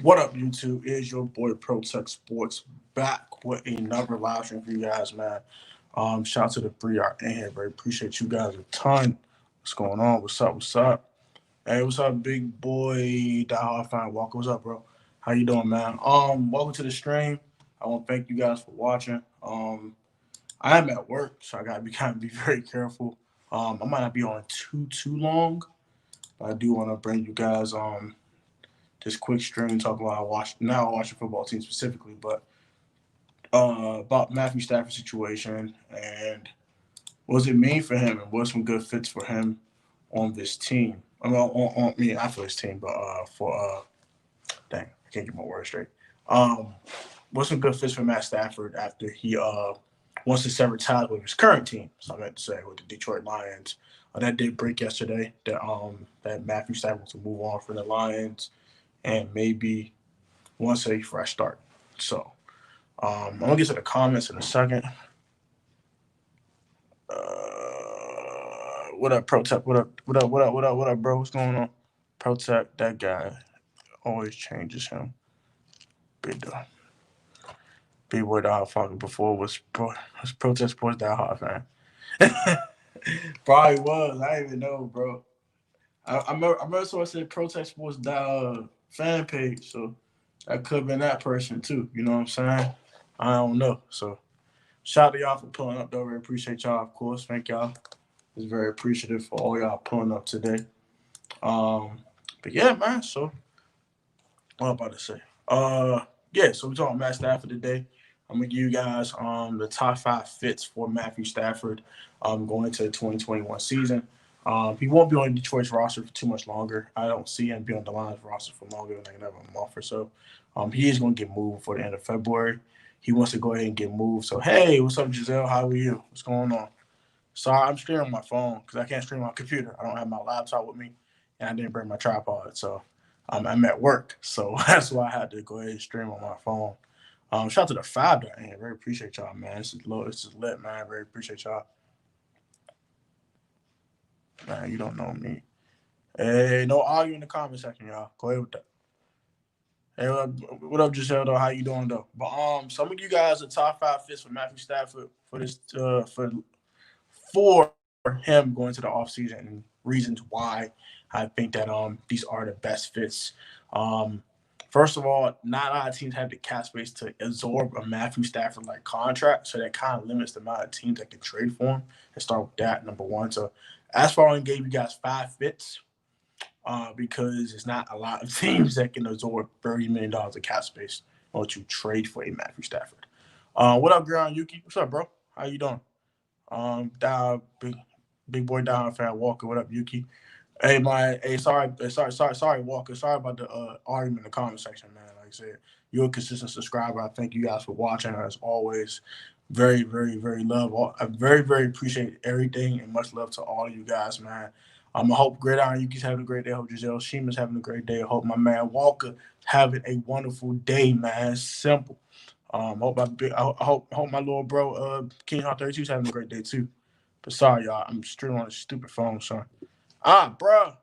What up, YouTube? Is your boy Pro Tech Sports back with another live stream for you guys, man. Shout out to the 3 hour in here, bro. Appreciate you guys a ton. What's going on? What's up? What's up? Hey, what's up, big boy? Die Hard Fan Walker. What's up, bro? How you doing, man? Welcome to the stream. I want to thank you guys for watching. I am at work, so I gotta be very careful. I might not be on too long, but I do want to bring you guys this quick stream talk about I watch the football team specifically, but about Matthew Stafford situation and what does it mean for him and what's some good fits for him on this team. I mean, not for his team, but dang, I can't get my words straight. What's some good fits for Matt Stafford after he wants to sever ties with his current team? So I meant to say with the Detroit Lions. That did break yesterday that Matthew Stafford wants to move on from the Lions and maybe wants a fresh start. So I'm gonna get to the comments in a second. What up, Protect? What up, bro? What's going on? Protect, that guy always changes him. Big dog. Big boy Die Hard fucking before was Protect Sports Die Hard fan. Probably was. I didn't even know, bro. I remember someone said Protect Sports fan page, so that could have been that person too. You know what I'm saying? I don't know. So shout out to y'all for pulling up, though. Really appreciate y'all, of course. Thank y'all. It's very appreciative for all y'all pulling up today. But yeah, man. So what I'm about to say? Yeah. So we're talking Matt Stafford today. I'm gonna give you guys the top 5 fits for Matthew Stafford going into the 2021 season. He won't be on Detroit's roster for too much longer. I don't see him being on the Lions roster for longer than another month or so. He is going to get moved for the end of February. He wants to go ahead and get moved. So, hey, what's up, Giselle? How are you? What's going on? Sorry, I'm streaming on my phone because I can't stream on my computer. I don't have my laptop with me, and I didn't bring my tripod. So, I'm at work. So, that's why I had to go ahead and stream on my phone. Shout out to the 5 down here. Very appreciate y'all, man. This is lit, man. Very appreciate y'all. Man, you don't know me. Hey, no argue in the comment section, y'all. Go ahead with that. Hey, what up, Giselle? Though, how you doing, though? But some of you guys the top 5 fits for Matthew Stafford for this for him going to the offseason and reasons why I think that these are the best fits. First of all, not a lot of teams have the cap space to absorb a Matthew Stafford like contract, so that kind of limits the amount of teams that can trade for him. Let's start with that, number one. So as far as I gave you guys 5 fits, because it's not a lot of teams that can absorb $30 million of cap space or to trade for a Matthew Stafford. What up, Ground Yuki? What's up, bro? How you doing? Big boy down fan Walker. What up, Yuki? Hey, sorry, Walker. Sorry about the argument in the comment section, man. Like I said, you're a consistent subscriber. I thank you guys for watching as always. Very, very, very I very appreciate everything and much love to all of you guys, man. I hope Gridiron Yuki's having a great day. I hope Giselle Sheema's having a great day. I hope my man Walker having a wonderful day, man. It's simple. I hope my little bro King Hawk 32 is having a great day too. But sorry, y'all, I'm streaming on a stupid phone, son. Bro.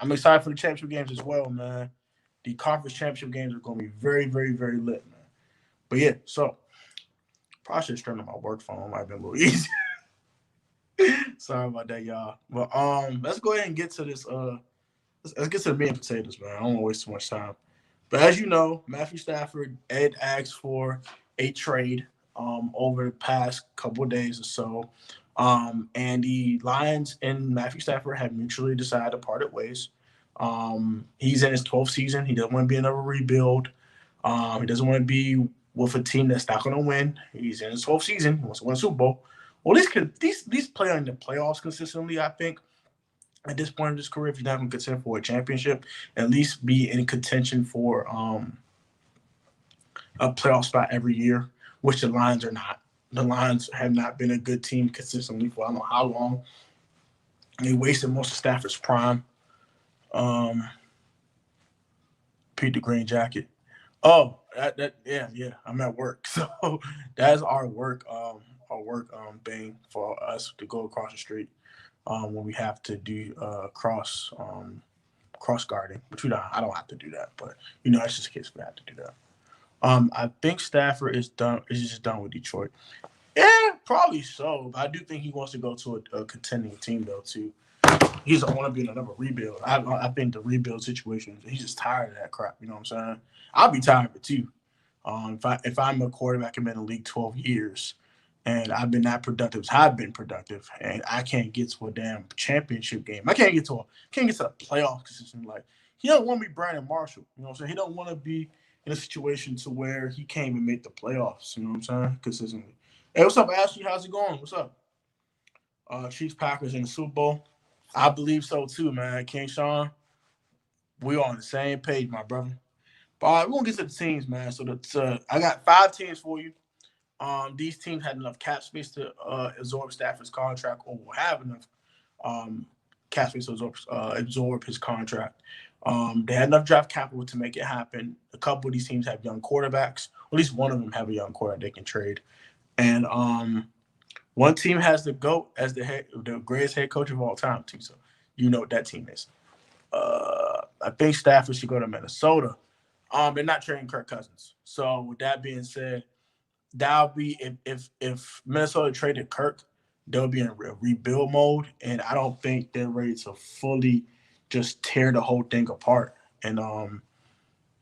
I'm excited for the championship games as well, man. The conference championship games are going to be very, very, very lit, man. But yeah, so probably should stream on my work phone. Might have been a little easy. Sorry about that, y'all. But let's go ahead and get to this. Let's get to the meat and potatoes, man. I don't want to waste too much time. But as you know, Matthew Stafford, Ed asked for a trade over the past couple of days or so. And the Lions and Matthew Stafford have mutually decided to part ways. He's in his 12th season. He doesn't want to be another rebuild. He doesn't want to be with a team that's not going to win. He's in his 12th season. He wants to win a Super Bowl. Well, these play in the playoffs consistently, I think. At this point in his career, if he's not going to contend for a championship, at least be in contention for a playoff spot every year, which the Lions are not. The Lions have not been a good team consistently for I don't know how long. They wasted most of Stafford's prime. Pete the Green Jacket. Oh, yeah. I'm at work, so that's our work thing for us to go across the street when we have to do cross cross guarding, but I don't have to do that. But it's just a case we have to do that. I think Stafford is done. Is just done with Detroit. Yeah, probably so. But I do think he wants to go to a contending team though too. He doesn't want to be in another rebuild. I think the rebuild situation. He's just tired of that crap. You know what I'm saying? I'll be tired of it too. If I'm a quarterback and been in the league 12 years, and I've been that productive as I've been productive, and I can't get to a damn championship game. I can't get to a playoff consistently. Like he don't want to be Brandon Marshall. You know what I'm saying? He don't want to be in a situation to where he can't even make the playoffs. You know what I'm saying? Consistently. Hey, what's up, Ashley? How's it going? What's up? Chiefs Packers in the Super Bowl. I believe so too, man. King Sean, we on the same page, my brother. But all right, we're gonna get to the teams, man. So I got 5 teams for you. These teams had enough cap space to absorb Stafford's contract, or will have enough um, cap space to absorb his contract. They had enough draft capital to make it happen. A couple of these teams have young quarterbacks. At least one of them have a young quarterback they can trade. And one team has the GOAT as the greatest head coach of all time, too. So you know what that team is. I think Stafford should go to Minnesota. They're not trading Kirk Cousins. So with that being said, that'll be if Minnesota traded Kirk, they'll be in rebuild mode, and I don't think they're ready to fully just tear the whole thing apart. And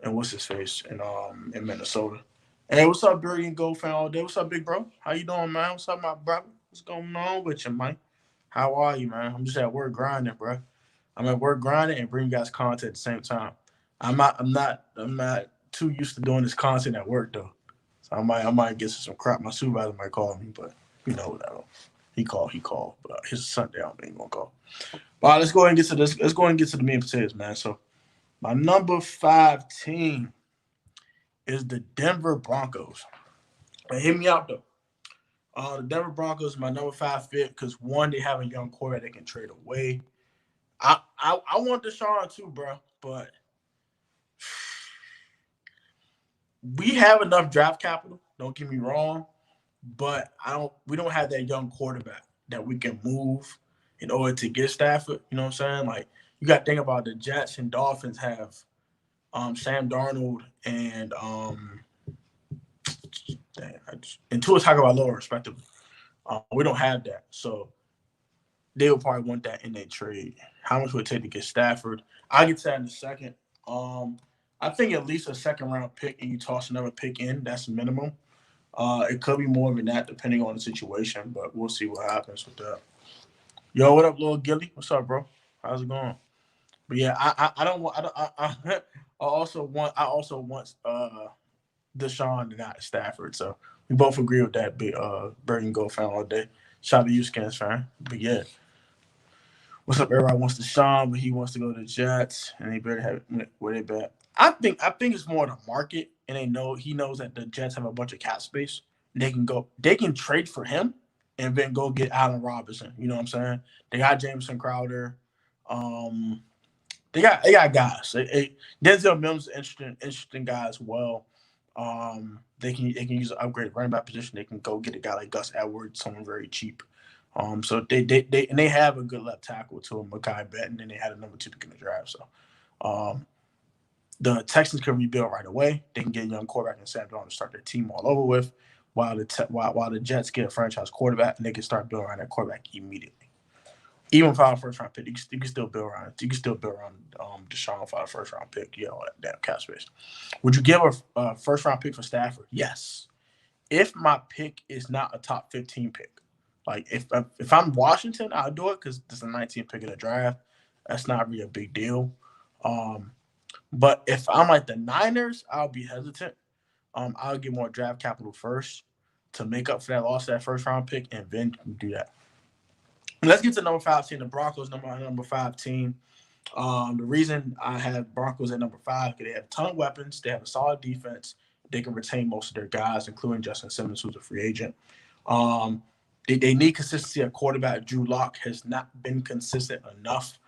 what's his face in Minnesota. Hey, what's up, Billy and Gold fan all day? What's up, big bro? How you doing, man? What's up, my brother? What's going on with you, man? How are you, man? I'm just at work grinding, bro. I'm at work grinding and bringing you guys content at the same time. I'm not too used to doing this content at work though. So I might get some crap. My supervisor might call me, but whatever. He called. But it's Sunday, I don't think he's gonna call. All right, let's go ahead and get to this. Let's go ahead and get to the meat and potatoes, man. So my number 5 team is the Denver Broncos. But hear me out though. The Denver Broncos, my number 5 fit because one, they have a young quarterback they can trade away. I want Deshaun too, bro, but we have enough draft capital. Don't get me wrong, but we don't have that young quarterback that we can move in order to get Stafford. You know what I'm saying? Like you got to think about the Jets and Dolphins have Sam Darnold and and Tua Tagovailoa respectively. We don't have that, so they would probably want that in their trade. How much would it take to get Stafford? I'll get to that in a second. I think at least a second round pick, and you toss another pick in. That's minimum. It could be more than that depending on the situation, but we'll see what happens with that. Yo, what up, little Gilly? What's up, bro? How's it going? But yeah, I don't want I also want Deshaun and not Stafford. So we both agree with that. Big Bird and Go fan all day. Shout out to you, Skins fan. But yeah, what's up? Everybody wants Deshaun, but he wants to go to the Jets, and they better have it where they bet. I think it's more the market, and he knows that the Jets have a bunch of cap space. They can trade for him, and then go get Allen Robinson. You know what I'm saying? They got Jameson Crowder. Um, they got guys. Denzel Mims is interesting guy as well. They can use an upgrade running back position. They can go get a guy like Gus Edwards, someone very cheap. So they have a good left tackle to him, Mekhi Benton, and they had a number 2 pick in the draft. So, the Texans can rebuild right away. They can get a young quarterback and Sam Darnold to start their team all over with, while the Jets get a franchise quarterback and they can start building around that quarterback immediately. Even without a first round pick, you can still build around it. You can still build around Deshaun without a first round pick. That damn cap space. Would you give a first round pick for Stafford? Yes. If my pick is not a top 15 pick, like if I'm Washington, I'll do it because it's a 19th pick in the draft. That's not really a big deal. But if I'm like the Niners, I'll be hesitant. I'll get more draft capital first to make up for that loss of that first round pick, and then do that. Let's get to number 5 team, the Broncos, number 5 team. The reason I have Broncos at number 5 because they have a ton of weapons. They have a solid defense. They can retain most of their guys, including Justin Simmons, who's a free agent. They need consistency at quarterback. Drew Lock has not been consistent enough,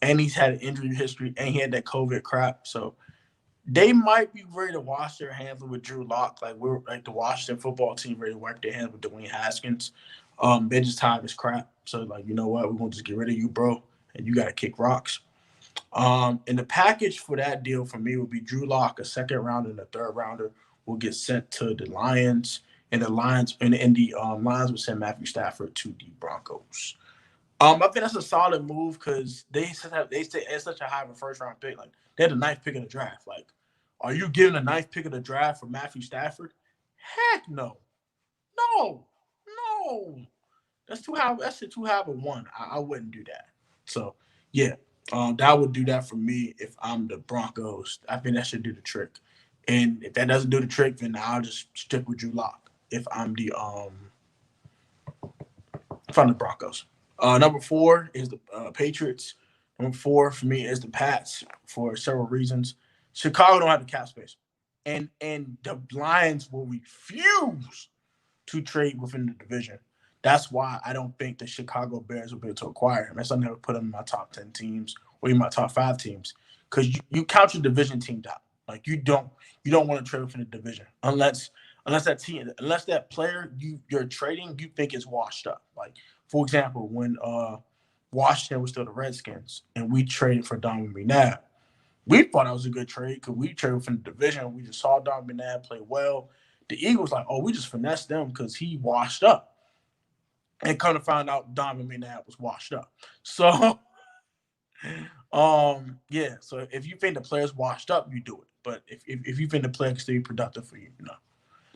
and he's had an injury history, and he had that COVID crap. So they might be ready to wash their hands with Drew Lock, like the Washington football team ready to wipe their hands with Dwayne Haskins. They just tired of his crap. So you know what? We're gonna just get rid of you, bro, and you gotta kick rocks. And the package for that deal for me would be Drew Lock, a second rounder and a third rounder will get sent to the Lions, and the Lions and the Lions will send Matthew Stafford to the Broncos. I think that's a solid move because they say it's such a high of a first round pick. Like they had the ninth pick of the draft. Like, are you giving the ninth pick of the draft for Matthew Stafford? Heck no, no, no. That's too high. That's too high of a one. I wouldn't do that. So yeah, that would do that for me if I'm the Broncos. I think that should do the trick. And if that doesn't do the trick, then I'll just stick with Drew Lock. If I'm the Broncos. Number four is the Patriots. Number four for me is the Pats for several reasons. Chicago don't have the cap space, and the Lions will refuse to trade within the division. That's why I don't think the Chicago Bears will be able to acquire him. That's why I never put him in my top 10 teams or even my top 5 teams because you count your division teams out. Like you don't want to trade within the division unless that player you're trading you think is washed up. Like for example, when Washington was still the Redskins and we traded for Donovan McNabb, we thought that was a good trade because we traded from the division. We just saw Donovan McNabb play well. The Eagles like, oh, we just finessed them because he washed up. And kind of found out Donovan McNabb was washed up. So, yeah. So if you think the player's washed up, you do it. But if you think the player can still be productive for you, no.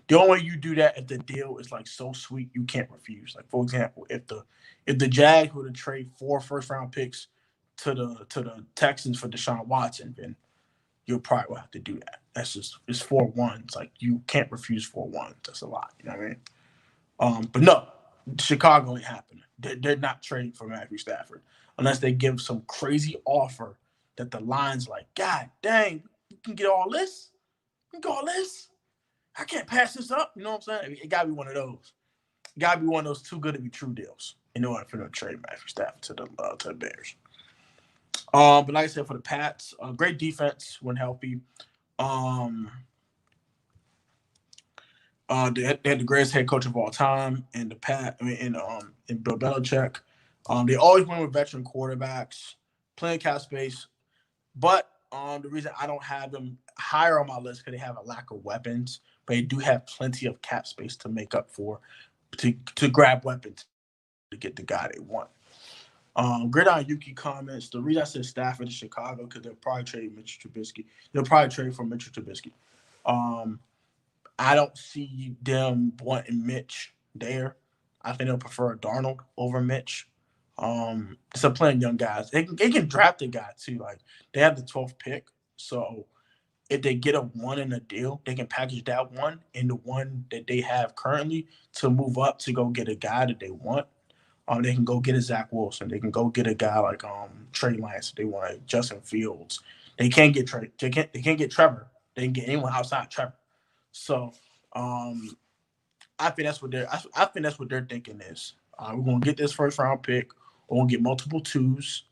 The only way you do that if the deal is like so sweet you can't refuse. Like for example, if the Jags were to trade 4 first round picks to the Texans for Deshaun Watson, then you'll probably will have to do that. That's just it's 4-1s. Like you can't refuse 4-1s. That's a lot. You know what I mean? But no, Chicago ain't happening. They're not trading for Matthew Stafford unless they give some crazy offer that the line's like, God dang, you can get all this? You can get all this? I can't pass this up. You know what I'm saying? It gotta be one of those. It gotta be one of those too good to be true deals in order for them to trade Matthew Stafford to the Bears. But like I said, for the Pats, great defense when healthy. Um, they had the greatest head coach of all time, and in Bill Belichick. They always win with veteran quarterbacks, playing cap space. But the reason I don't have them higher on my list because they have a lack of weapons, but they do have plenty of cap space to make up for to grab weapons to get the guy they want. Gridiron Yuki comments. The reason I said Stafford to Chicago because they'll probably trade Mitchell Trubisky. They'll probably trade for Mitchell Trubisky. Um, I don't see them wanting Mitch there. I think they'll prefer Darnold over Mitch. So playing young guys, they can draft a guy too. Like they have the 12th pick, so if they get a one in a deal, they can package that one in the one that they have currently to move up to go get a guy that they want. They can go get a Zach Wilson. They can go get a guy like Trey Lance. If they want Justin Fields. They can't get Trey. They can't get Trevor. They can get anyone outside Trevor. So um, I think that's what they're thinking is. We're gonna get this first round pick. We're gonna get multiple twos,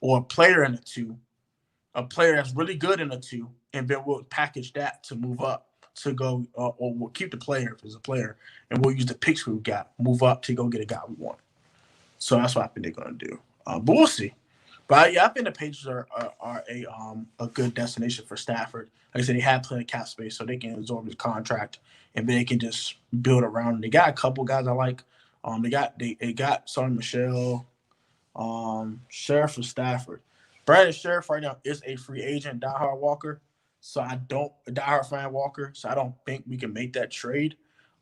or a player in a two, a player that's really good in a two, and then we'll package that to move up to go, or we'll keep the player if it's a player, and we'll use the picks we got, move up to go get a guy we want. So that's what I think they're gonna do. But we'll see. But yeah, I think the Patriots are a good destination for Stafford. Like I said, they have plenty of cap space, so they can absorb his contract, and then they can just build around him. They got a couple guys I like. They got Sonny Michelle, Sheriff of Stafford. Brandon Sheriff right now is a free agent, diehard Walker. So I don't diehard fan Walker. So I don't think we can make that trade.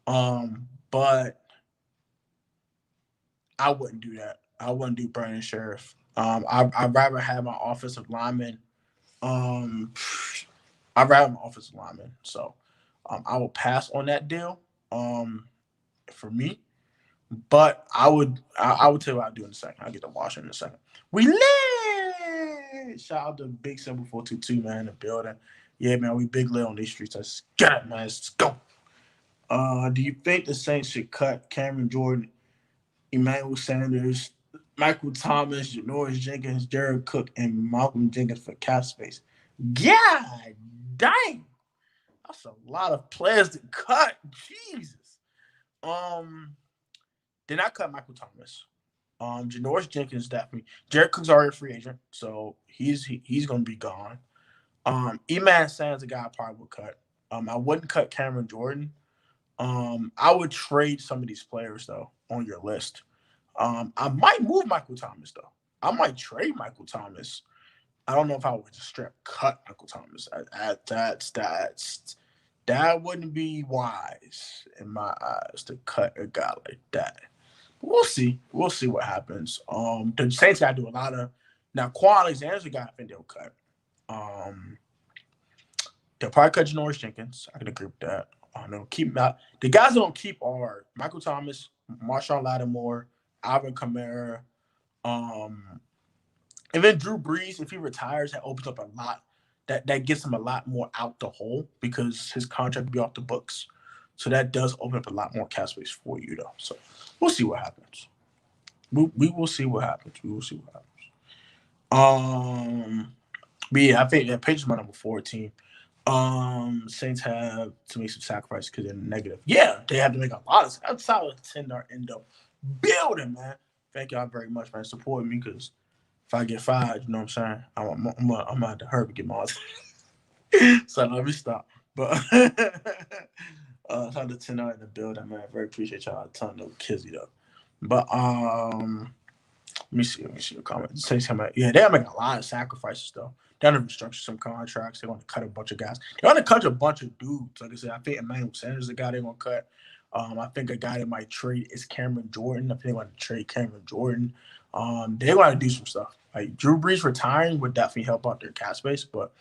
But I wouldn't do that. I wouldn't do Brandon Sheriff. I'd rather have my offensive lineman. Um, I'd rather have my offensive lineman. So I will pass on that deal. For me, but I would tell you what I'll do in a second. I'll get to Washington in a second. We lit. Shout out to Big Simple 422, man, in the building. Yeah, man, we big lit on these streets. Let's get it, man. Let's go. Do you think the Saints should cut Cameron Jordan, Emmanuel Sanders, Michael Thomas, Janoris Jenkins, Jared Cook, and Malcolm Jenkins for cap space? God dang. That's a lot of players to cut. Jesus. Um, did not cut Michael Thomas. Janoris Jenkins definitely. Jared Cook's already a free agent, so he's gonna be gone. Eman Sand's a guy I probably would cut. I wouldn't cut Cameron Jordan. I would trade some of these players though on your list. I might move Michael Thomas though. I might trade Michael Thomas. I don't know if I would just straight cut Michael Thomas. That wouldn't be wise in my eyes to cut a guy like that. But we'll see. We'll see what happens. The Saints got to do a lot of now. Quan Alexander's a guy I think they'll cut. Um, they'll probably cut Janoris Jenkins. I can agree with that. They'll keep out. The guys that don't keep are Michael Thomas, Marshawn Lattimore, Alvin Kamara, um, and then Drew Brees. If he retires, that opens up a lot. That gets him a lot more out the hole because his contract will be off the books. So that does open up a lot more cap space for you, though. So we'll see what happens. We will see what happens. We will see what happens. But yeah, I think that Patriots my number 14. Saints have to make some sacrifices because they're negative. Yeah, they have to make a lot of. That's solid 10 in the building, man. Thank y'all very much, man. Supporting me because if I get fired, you know what I'm saying? I'm gonna have to hurry to get my. So let me stop. But shout out to 10 in the building, man. I very appreciate y'all a ton of Kizzy though. But let me see the comment. Say something. Yeah, they're making a lot of sacrifices though. They're gonna restructure some contracts. They're gonna cut a bunch of guys. They're gonna cut a bunch of dudes. Like I said, I think Emmanuel Sanders is the guy they're gonna cut. I think a guy that might trade is Cameron Jordan. I think they're gonna trade Cameron Jordan. They're gonna do some stuff. Like Drew Brees retiring would definitely help out their cap space, but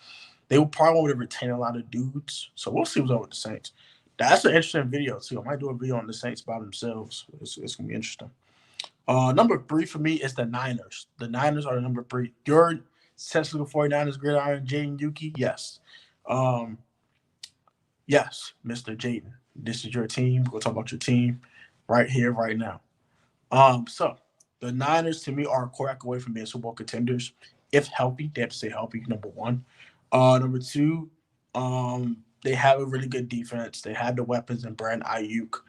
they will probably want to retain a lot of dudes. So we'll see what's up with the Saints. That's an interesting video too. I might do a video on the Saints by themselves. It's gonna be interesting. Number 3 for me is the Niners. The Niners are the number 3. Your San Francisco 49ers gridiron, Jaden Yuki? Yes. Yes, Mr. Jaden. This is your team. We'll talk about your team right here, right now. So the Niners to me are a quarterback away from being Super Bowl contenders. If healthy, they have to stay healthy, number 1. Number 2, they have a really good defense. They have the weapons in Brandon Ayuk.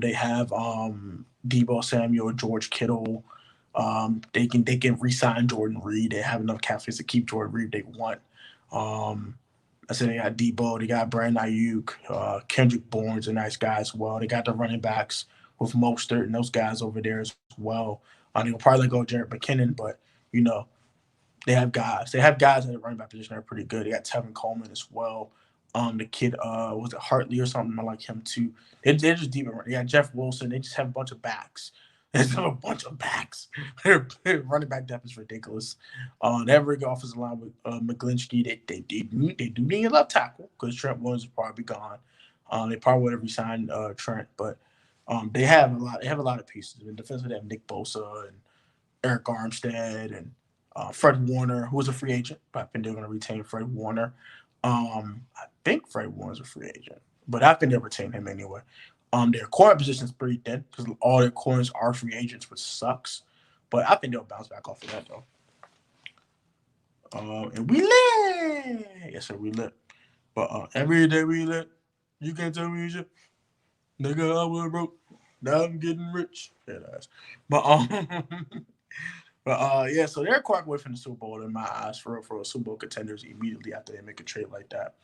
They have Debo Samuel, George Kittle. They can re-sign Jordan Reed. They have enough cap space to keep Jordan Reed if they want. I said they got Debo, they got Brandon Ayuk, Kendrick Bourne's a nice guy as well. They got the running backs with Mostert and those guys over there as well. They'll probably go Jarrett McKinnon, but you know they have guys. They have guys in the running back position that are pretty good. They got Tevin Coleman as well. The kid, was it Hartley or something? I like him too. They're just deep. They got Jeff Wilson. They just have a bunch of backs. They just have a bunch of backs. Their running back depth is ridiculous. They have a really good offensive line with McGlinchey. They do need a left tackle because Trent Williams will probably be gone. They probably would have resigned Trent, but they have a lot. They have a lot of pieces. In defense, they have Nick Bosa and Eric Armstead and Fred Warner, who was a free agent, but I think they're going to retain Fred Warner. I think Fred Warner's a free agent, but I think they'll retain him anyway. Their corner position is pretty dead because all their corners are free agents, which sucks. But I think they'll bounce back off of that though. And we lit. Yes, sir, we lit. But every day we lit. You can't tell me shit. Nigga, I was broke. Now I'm getting rich. Yeah, that's. But yeah, so they're quite away from the Super Bowl in my eyes for Super Bowl contenders immediately after they make a trade like that.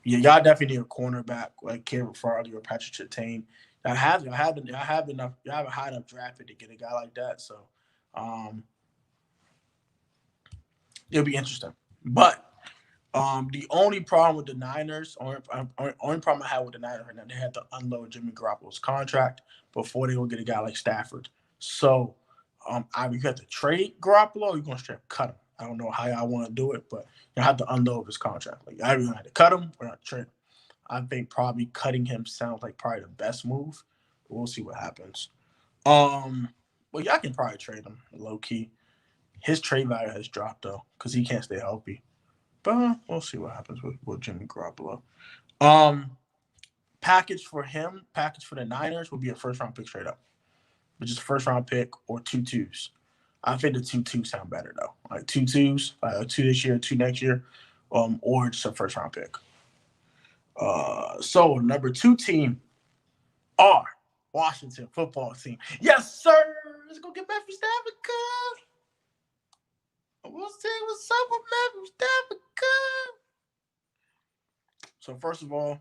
Yeah, y'all definitely need a cornerback like Caleb Farley or Patrick Surtain. I have enough. Y'all have a high enough draft pick to get a guy like that. So, it'll be interesting. But the only problem with the Niners, only problem I have with the Niners right now, they had to unload Jimmy Garoppolo's contract before they will get a guy like Stafford. So, either you have to trade Garoppolo or you're gonna straight up cut him. I don't know how y'all want to do it, but you have to unload his contract. Like either you have to cut him or not trade him. I think probably cutting him sounds like probably the best move. But we'll see what happens. Well, y'all can probably trade him low key. His trade value has dropped though because he can't stay healthy. But we'll see what happens with Jimmy Garoppolo. Um, package for the Niners will be a first round pick straight up, which is a first round pick or 2 twos. I think the 2 twos sound better though. Like 2 twos, 2 this year, 2 next year, or just a first round pick. So number 2 team are Washington football team. Yes, sir. Let's go get Matthew Stafford, cuz. We'll see what's up with Matthew Stafford, cuz. So first of all,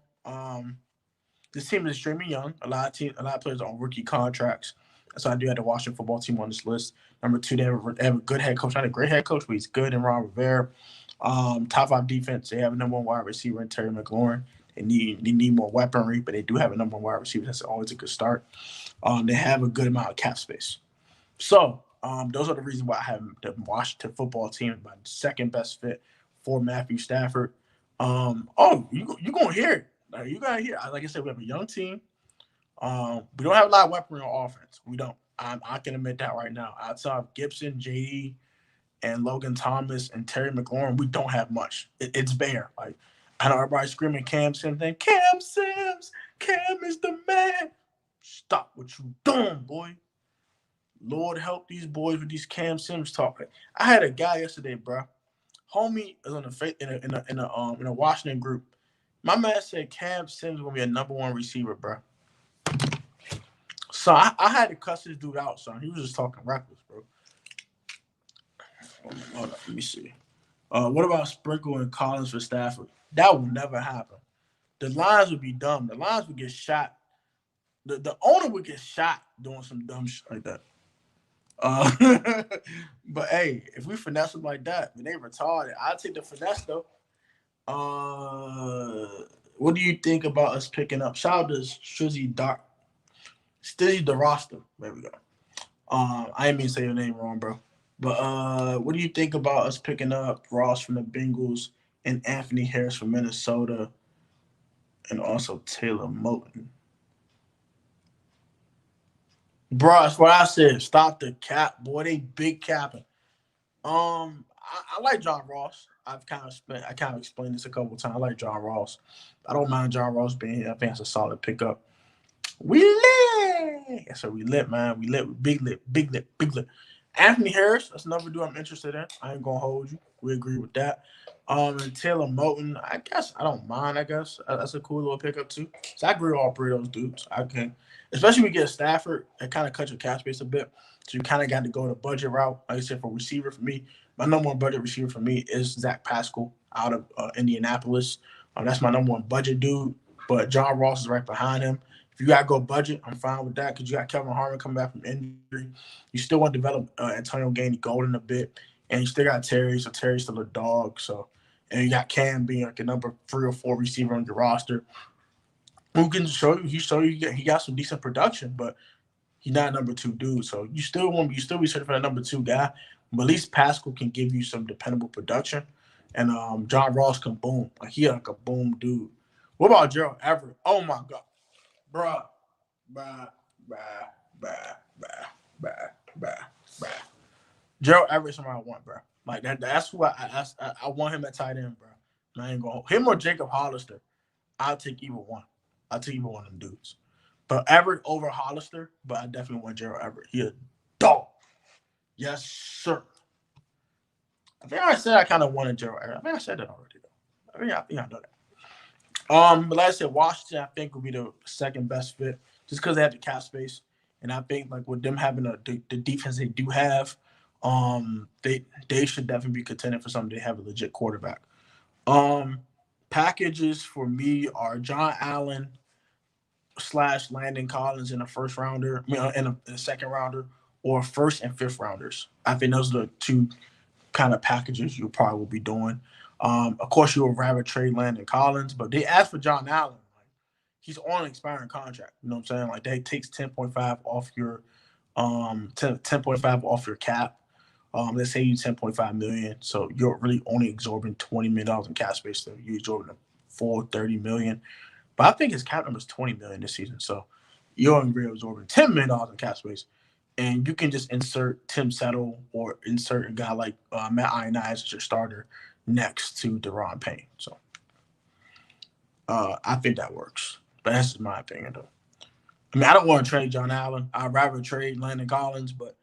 this team is extremely young. A lot of players are on rookie contracts. So I do have the Washington football team on this list. Number two, they have a good head coach. Not a great head coach, but he's good in Ron Rivera. Top five defense. They have a number one wide receiver in Terry McLaurin. They need more weaponry, but they do have a number one wide receiver. That's always a good start. They have a good amount of cap space. So those are the reasons why I have the Washington football team as my second best fit for Matthew Stafford. You gonna hear it. You gotta hear. Like I said, we have a young team. We don't have a lot of weaponry on offense. We don't. I can admit that right now. Outside of Gibson, JD, and Logan Thomas and Terry McLaurin, we don't have much. It's bare. Like I know everybody's screaming Cam Sims. Then Cam Sims, Cam is the man. Stop what you doing, boy. Lord help these boys with these Cam Sims talk. I had a guy yesterday, bro. Homie is on in a Washington group. My man said Cam Sims gonna be a number one receiver, bro. So I had to cuss this dude out, son. He was just talking reckless, bro. Hold on, let me see. What about Sprinkle and Collins for Stafford? That will never happen. The Lions would be dumb. The Lions would get shot. The owner would get shot doing some dumb shit like that. But hey, if we finesse them like that, then they retarded. I'll take the finesse though. What do you think about us picking up? Shout out to Stizzy DeRoster. There we go. I didn't mean to say your name wrong, bro. But what do you think about us picking up Ross from the Bengals and Anthony Harris from Minnesota, and also Taylor Moton? Bro, that's what I said. Stop the cap, boy. They big capping. I like John Ross. I kind of explained this a couple of times. I like John Ross. I don't mind John Ross being here. I think it's a solid pickup. We lit. Yeah, so we lit, man. We lit. Big lit. Big lit. Big lit. Anthony Harris, that's another dude I'm interested in. I ain't gonna hold you. We agree with that. And Taylor Moton, I guess I don't mind. I guess that's a cool little pickup too. So I agree with all three of those dudes. I can, especially when we get Stafford, it kind of cuts your cap space a bit. So you kind of got to go the budget route. Like I said, for receiver for me, my number one budget receiver for me is Zach Pascal out of Indianapolis. That's my number one budget dude. But John Ross is right behind him. If you got to go budget, I'm fine with that because you got Kevin Harmon coming back from injury. You still want to develop Antonio Gainey Golden a bit. And you still got Terry, so Terry's still a dog. So, and you got Cam being like a number 3 or 4 receiver on your roster. Who can show you he got some decent production, but he's not a number 2 dude. So you still be searching for that number 2 guy. But at least Pascal can give you some dependable production. And John Ross can boom. Like he like a boom dude. What about Gerald Everett? Oh my God. Bruh. Gerald Everett somebody I want, bro. Like that's who I want him at tight end, bro. I ain't going him or Jacob Hollister. I'll take either one. I'll take either one of them dudes. But Everett over Hollister, but I definitely want Gerald Everett. He a dog. Yes, sir. I think I said I kind of wanted Gerald Everett. I think I said that already, though. I think I know that. But like I said, Washington, I think, will be the second best fit just because they have the cap space. And I think, like, with them having the defense they do have, they should definitely be contending for something. They have a legit quarterback. Packages for me are John Allen / Landon Collins in a first rounder, in a second rounder, or first and fifth rounders. I think those are the two kind of packages you probably will be doing. Of course, you would rather trade Landon Collins, but they asked for John Allen. Like, he's on an expiring contract. You know what I'm saying? Like that takes 10.5 off your 10.5 off your cap. Let's say you 10.5 million, so you're really only absorbing $20 million in cap space. So you're absorbing a full 30 million. But I think his cap number is 20 million this season. So you're only really absorbing $10 million in cap space. And you can just insert Tim Settle or insert a guy like Matt Ioannidis as your starter next to Deron Payne. So I think that works. But that's just my opinion, though. I mean, I don't want to trade John Allen. I'd rather trade Landon Collins. But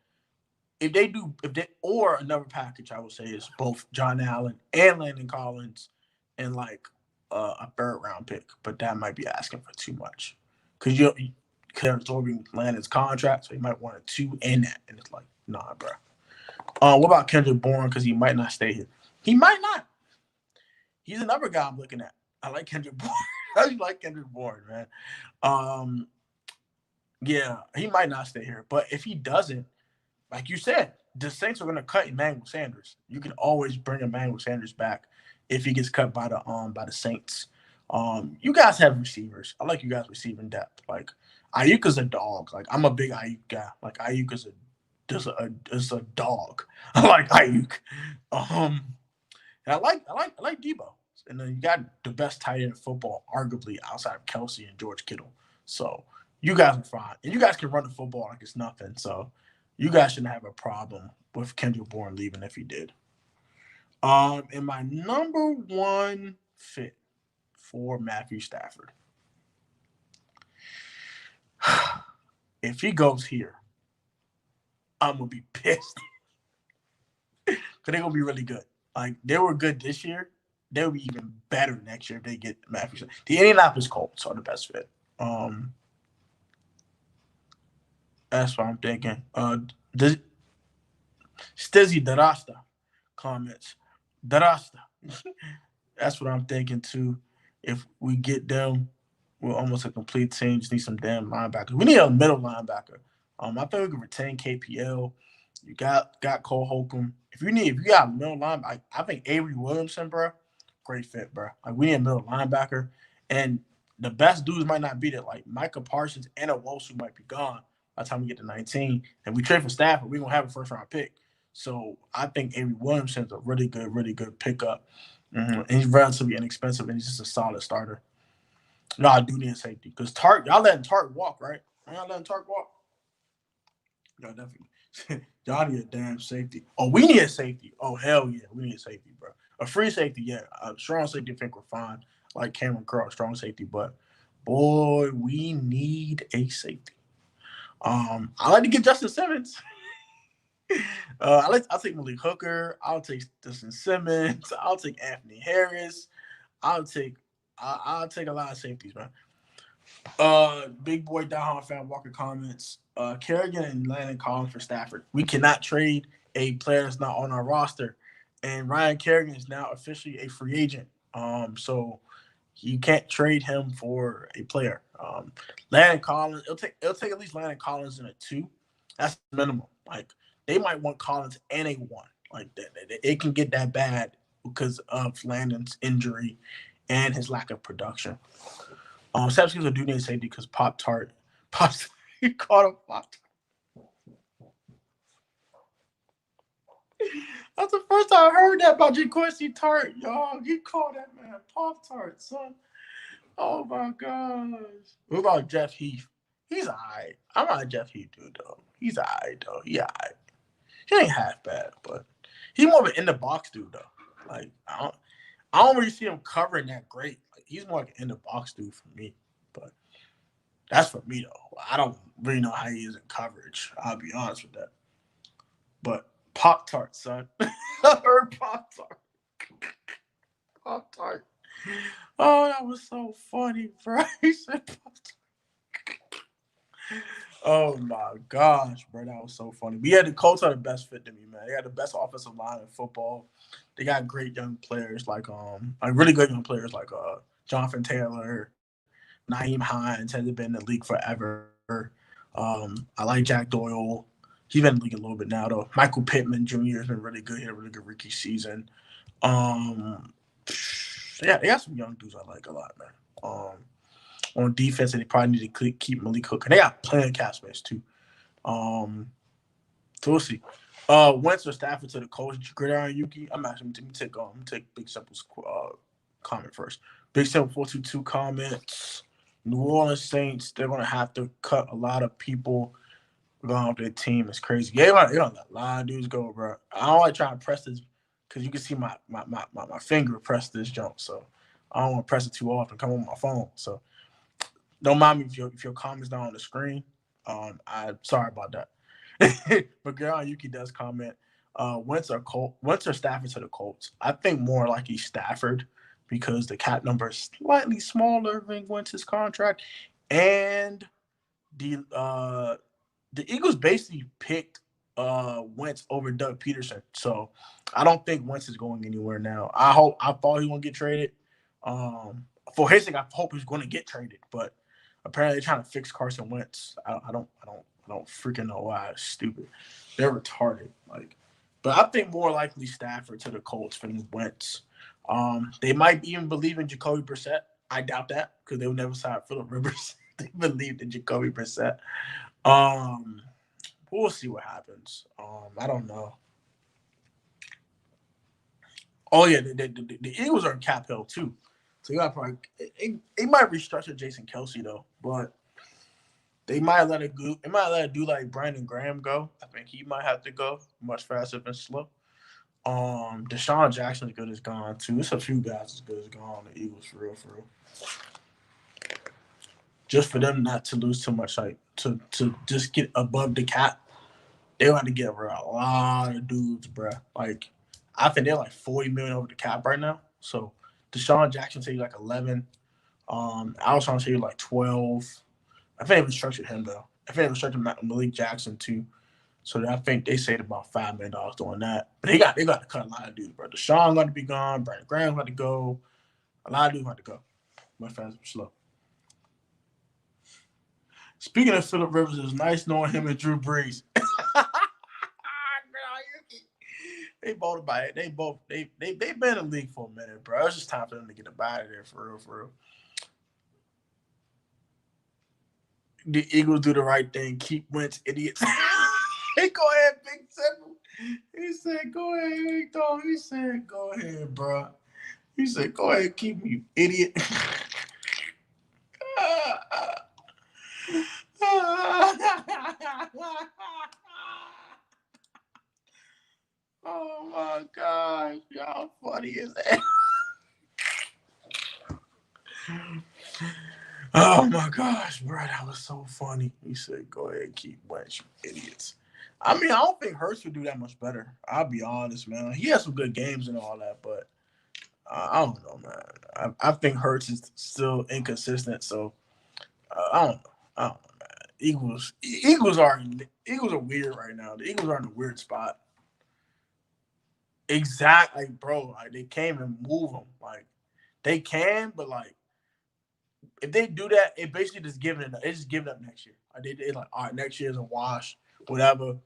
or another package, I would say, is both John Allen and Landon Collins and like a third round pick. But that might be asking for too much. Because they're absorbing Landon's contract, so he might want a 2 and that. And it's like, nah, bro. What about Kendrick Bourne? Because he might not stay here. He might not. He's another guy I'm looking at. I like Kendrick Bourne. I like Kendrick Bourne, man. Um, yeah, he might not stay here. But if he doesn't, like you said, the Saints are going to cut Emmanuel Sanders. You can always bring Emmanuel Sanders back if he gets cut by the Saints. You guys have receivers. I like you guys receiving depth. Like Ayuk is a dog. Like I'm a big Ayuk guy. Like Ayuk is a dog. I like Ayuk. And I like Debo. And then you got the best tight end in football, arguably outside of Kelsey and George Kittle. So you guys are fine, and you guys can run the football like it's nothing. So you guys shouldn't have a problem with Kendrick Bourne leaving if he did. And my number one fit for Matthew Stafford, if he goes here, I'm gonna be pissed because they're gonna be really good. Like they were good this year, they will be even better next year if they get Matthew Stafford. The Indianapolis Colts are the best fit. That's what I'm thinking. Stizzy Darasta comments. Darasta. That's what I'm thinking too. If we get them, we're almost a complete team. Just need some damn linebackers. We need a middle linebacker. I think we can retain KPL. You got Cole Holcomb. If you got a middle linebacker, I think Avery Williamson, bro, great fit, bro. Like we need a middle linebacker, and the best dudes might not be there. Like Micah Parsons and Owosu might be gone by the time we get to 19. And we trade for Stafford, we're gonna have a first round pick. So I think Avery Williamson's a really good pickup. And he's relatively inexpensive, and he's just a solid starter. No, I do need a safety because y'all letting Tark walk, right? Y'all letting Tark walk? Y'all definitely. Y'all need a damn safety. Oh, we need a safety. Oh, hell yeah, we need a safety, bro. A free safety, yeah. A strong safety, I think we're fine. Like Cameron Curl, strong safety, but boy, we need a safety. I like to get Justin Simmons. I'll take Malik Hooker. I'll take Justin Simmons. I'll take Anthony Harris. I'll take a lot of safeties, man. Big boy Down fan Walker comments. Kerrigan and Landon Collins for Stafford. We cannot trade a player that's not on our roster, and Ryan Kerrigan is now officially a free agent. So you can't trade him for a player. Landon Collins. It'll take at least Landon Collins in a 2. That's minimal. Like they might want Collins and a 1. Like it can get that bad because of Landon's injury and his lack of production. Sepsis will do need safety because he caught a Pop Tart. That's the first time I heard that about Jaquessi Tart, y'all. He called that man Pop Tart, son. Oh my gosh. What about Jeff Heath? He's alright. I'm not a Jeff Heath dude though. He's alright though. He alright. He ain't half bad, but he's more of an in the box dude though. Like I don't really see him covering that great. Like he's more like an in the box dude for me. But that's for me though. I don't really know how he is in coverage. I'll be honest with that. But Pop Tart, son. I heard Pop Tart. Pop Tart. Oh, that was so funny, bro. He said Pop Tart. Oh my gosh, bro, that was so funny. But yeah, the Colts are the best fit to me, man. They got the best offensive line in football. They got great young players like really good young players like Jonathan Taylor, Naeem Hines has been in the league forever. I like Jack Doyle. He's been in the league a little bit now, though. Michael Pittman Jr. has been really good. He had a really good rookie season. Yeah, they got some young dudes I like a lot, man. On defense, they probably need to keep Malik Hooker. They got plenty of cap space, too. So we'll see. Wentz or Stafford to the coach, Gridiron Yuki. I'm actually going to take Big Simple's comment first. Big Simple 422 comments. New Orleans Saints, they're going to have to cut a lot of people going off their team. It's crazy. Yeah, they're going to let a lot of dudes go, bro. I don't like trying to press this because you can see my finger press this jump. So I don't want to press it too often. Come on my phone. So don't mind me if your comment's not on the screen. I'm sorry about that. But Girl Yuki does comment. Wentz or Stafford to the Colts. I think more like he's Stafford because the cap number is slightly smaller than Wentz's contract, and the Eagles basically picked Wentz over Doug Peterson. So I don't think Wentz is going anywhere now. I thought he was gonna get traded. Um, for his sake, I hope he's gonna get traded, but apparently they're trying to fix Carson Wentz. I don't freaking know why. It's stupid. They're retarded. Like, but I think more likely Stafford to the Colts than Wentz. They might even believe in Jacoby Brissett. I doubt that because they would never sign Phillip Rivers. They believed in Jacoby Brissett. Um, we'll see what happens. I don't know. Oh yeah, the Eagles are in cap hill too, so you got probably they might restructure Jason Kelsey though, but they might let it go. They might let it do like Brandon Graham go. I think he might have to go much faster than slow. Deshaun Jackson's good as gone too. It's a few guys as good as gone on the Eagles for real, for real. Just for them not to lose too much, like to just get above the cap, they want to get rid of a lot of dudes, bro. Like I think they're like 40 million over the cap right now. So Deshaun Jackson said like 11. I was trying to say like 12. I think they restructured him though. I think they restructured Malik Jackson too. So I think they saved about $5 million doing that. But they got to cut a lot of dudes, bro. Deshaun got to be gone. Brandon Graham got to go. A lot of dudes got to go. My fans are slow. Speaking of Phillip Rivers, it was nice knowing him and Drew Brees. They both about it. They've been in the league for a minute, bro. It's just time for them to get up out of there for real, for real. The Eagles do the right thing. Keep Wentz idiots. Hey, go ahead, Big Simple. He said, go ahead, Big Dog. He said, go ahead, bro. He said, go ahead, keep me, you idiot. Oh my gosh, y'all funny as hell. Oh my gosh, bro, that was so funny. He said, "Go ahead, and keep Wentz, you idiots." I mean, I don't think Hurts would do that much better. I'll be honest, man. He has some good games and all that, but I don't know, man. I think Hurts is still inconsistent, so I don't know. I don't know, man. Eagles are weird right now. The Eagles are in a weird spot. Exactly, bro. Like they can't even move them. Like they can, but like if they do that, it basically just giving it. It's just giving up next year. Like they like, all right, next year's a wash. Whatever.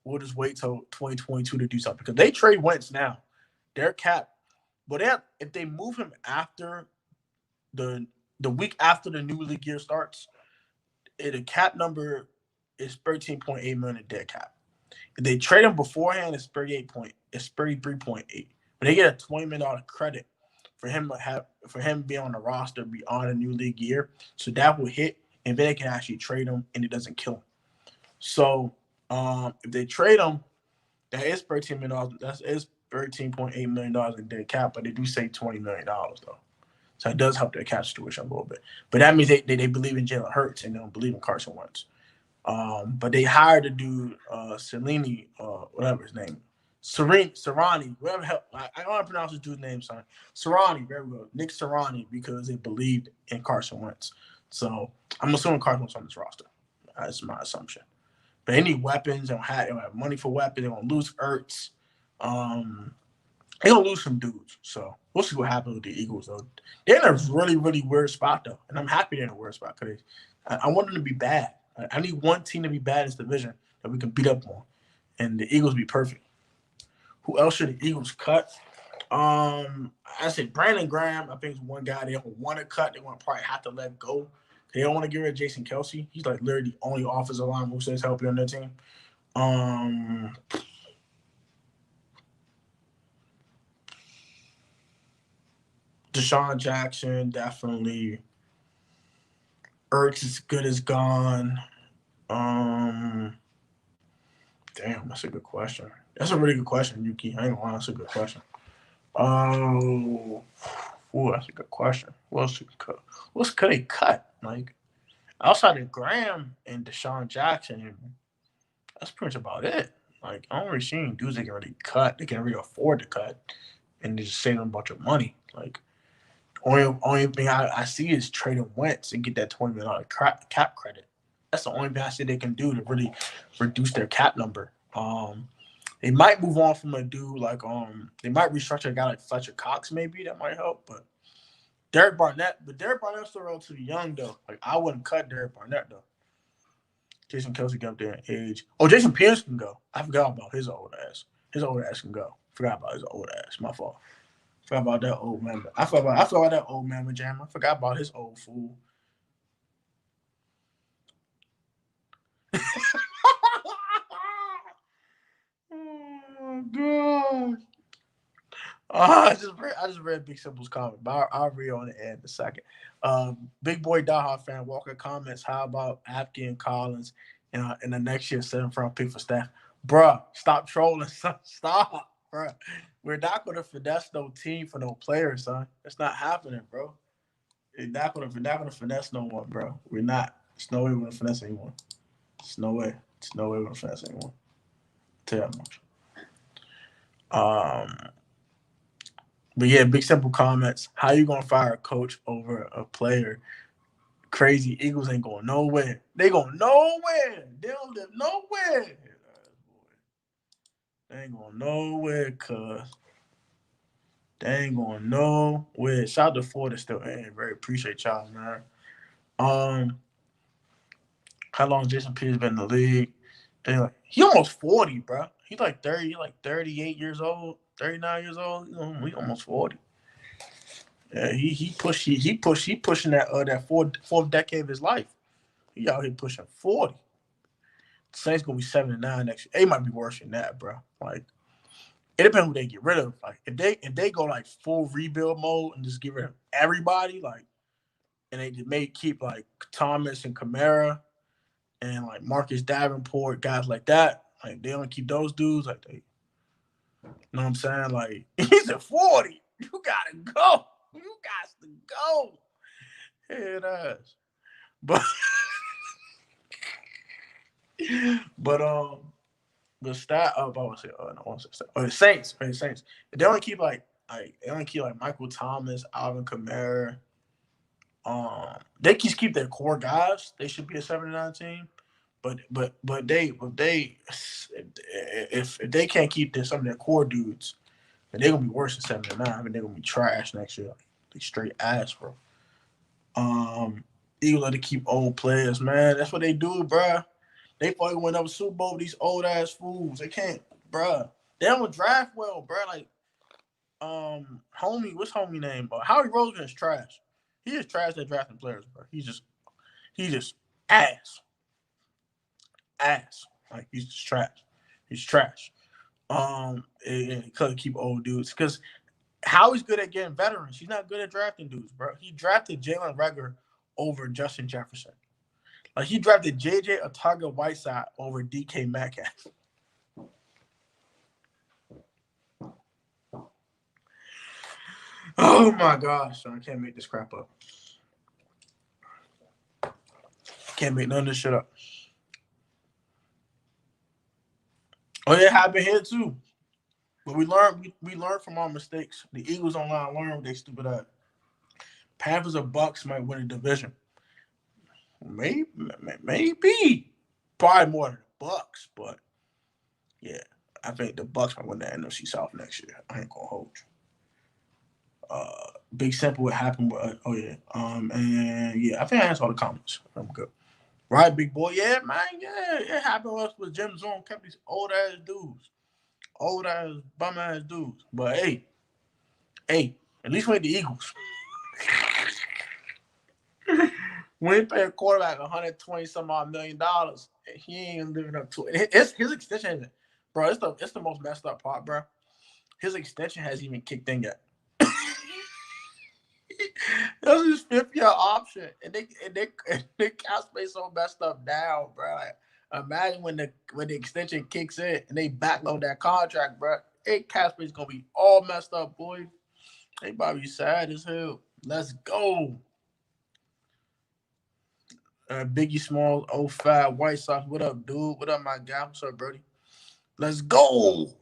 We'll just wait till 2022 to do something because they trade Wentz now. They're capped, but if they move him after the week after the new league year starts, the cap number is 13.8 million dead cap. If they trade him beforehand, it's 33.8. But they get a $20 million credit for him being on the roster beyond a new league year. So that will hit, and then they can actually trade him, and it doesn't kill him. So if they trade him, that is $13 million. That is $13.8 million in dead cap, but they do say $20 million though. So it does help their cap situation a little bit. But that means they believe in Jalen Hurts and they don't believe in Carson Wentz. But they hired a dude, Cellini, whatever his name, Serrani, whatever hell. I don't want to pronounce this dude's name, son. Serrani, there we go. Nick Serrani, because they believed in Carson Wentz. So I'm assuming Carson Wentz on this roster. That's my assumption. But they need weapons. They don't have money for weapons. They're going to lose Ertz. They're going to lose some dudes. So we'll see what happens with the Eagles, though. They're in a really, really weird spot, though. And I'm happy they're in a weird spot because I want them to be bad. I need one team to be bad in this division that we can beat up on. And the Eagles be perfect. Who else should the Eagles cut? I said Brandon Graham. I think is one guy they don't want to cut. They want to probably have to let go. They don't want to get rid of Jason Kelsey. He's like literally the only offensive line who says help you on their team. Deshaun Jackson, definitely. Ertz is good as gone. Damn, that's a good question. That's a really good question, Yuki. I ain't gonna lie, that's a good question. Oh, that's a good question. What could they cut? Like outside of Graham and Deshaun Jackson, that's pretty much about it. Like I don't really see any dudes they can really cut. They can really afford to cut, and they just save them a bunch of money. Like only thing I see is trading Wentz and get that $20 million cap credit. That's the only thing I see they can do to really reduce their cap number. They might move on from a dude like they might restructure a guy like Fletcher Cox, maybe that might help. But Derek Barnett's still relatively young though. Like I wouldn't cut Derek Barnett though. Jason Kelsey got up there in age. Oh, Jason Pierce can go. I forgot about his old ass. His old ass can go. Forgot about his old ass. My fault. Forgot about that old man. I forgot about that old man with Jam. I forgot about his old fool. Oh god. I just read Big Simple's comment, but I'll read on the end in a second. Big boy diehard fan Walker comments, how about Apke and Collins in the next year 7th-round pick for Staff? Bruh, stop trolling, son. Stop, bruh. We're not gonna finesse no team for no players, son. It's not happening, bro. We're not gonna finesse no one, bro. We're not. There's no way we're gonna finesse anyone. There's no way. There's no way we're gonna finesse anyone. Tell you that much. But yeah, Big Simple comments. How you gonna fire a coach over a player? Crazy. Eagles ain't going nowhere. They going nowhere. They don't live nowhere. They ain't going nowhere, cuz. They ain't going nowhere. Shout out to Ford is still in. Very appreciate y'all, man. How long Jason Peters been in the league? He almost 40, bro. He's like 30, like 38 years old, 39 years old. He almost 40. Yeah, he pushing that fourth decade of his life. He out here pushing 40. Saints gonna be 7-9 next year. It might be worse than that, bro. Like it depends who they get rid of. Like if they go like full rebuild mode and just get rid of everybody, like, and they may keep like Thomas and Kamara and like Marcus Davenport, guys like that. Like they only keep those dudes. Like they, you know what I'm saying? Like he's at 40. You gotta go. You got to go. It is. But the stat of I want to say the Saints. The Saints. They only keep like Michael Thomas, Alvin Kamara. They just keep their core guys. They should be a 7-9 team. But if they can't keep some of their core dudes, then they're gonna be worse than 7-9. I mean, they're gonna be trash next year. Like straight ass, bro. Eagles like to keep old players, man. That's what they do, bro. They probably win up a Super Bowl with these old ass fools. They can't, bro. They don't draft well, bro. Like, what's homie name? Howie Roseman is trash. He is trash at drafting players, bro. He's just ass. Like he's just trash. He's trash. And couldn't keep old dudes because Howie's good at getting veterans. He's not good at drafting dudes, bro. He drafted Jalen Reagor over Justin Jefferson. Like he drafted JJ Arcega-Whiteside over DK Metcalf. Oh my gosh, son, I can't make this crap up. Can't make none of this shit up. Oh, it happened here too. But we learned from our mistakes. The Eagles online learn what they stupid at. Panthers or Bucks might win a division. Maybe. Probably more than the Bucks, but yeah, I think the Bucks might win the NFC South next year. I ain't gonna hold you. Big Simple what happened with and yeah, I think I answered all the comments. I'm good. Right, big boy. Yeah, man, yeah. It happened with us with Jim Zone, kept these old ass dudes. Old ass bum ass dudes. But hey, at least we ain't the Eagles. We ain't pay a quarterback $120 million. He ain't living up to it. His extension, bro. It's the most messed up part, bro. His extension hasn't even kicked in yet. That's his 5th-year option, and they cap space so messed up now, bro. Like, imagine when the extension kicks in and they backload that contract, bro. Hey, cap space gonna be all messed up, boy. They probably sad as hell. Let's go. Biggie Small, 05, White Sox. What up, dude? What up, my guy? What's up, Brody? Let's go.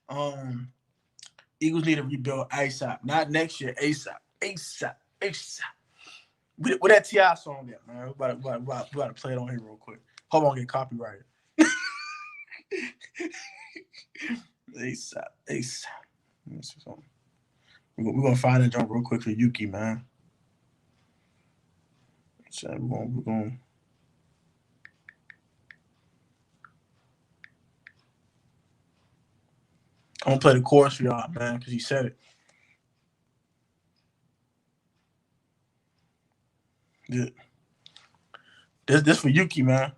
Yeah, Eagles need to rebuild ASAP. Not next year, ASAP. With that T.I. song at, man? We about to play it on here real quick. Hope I don't get copyrighted. ASAP. ASAP. Let me see something. We're gonna find that jump real quick for Yuki, man. So we're gonna I'm gonna play the chorus for y'all, man, because he said it. Good. This for Yuki, man.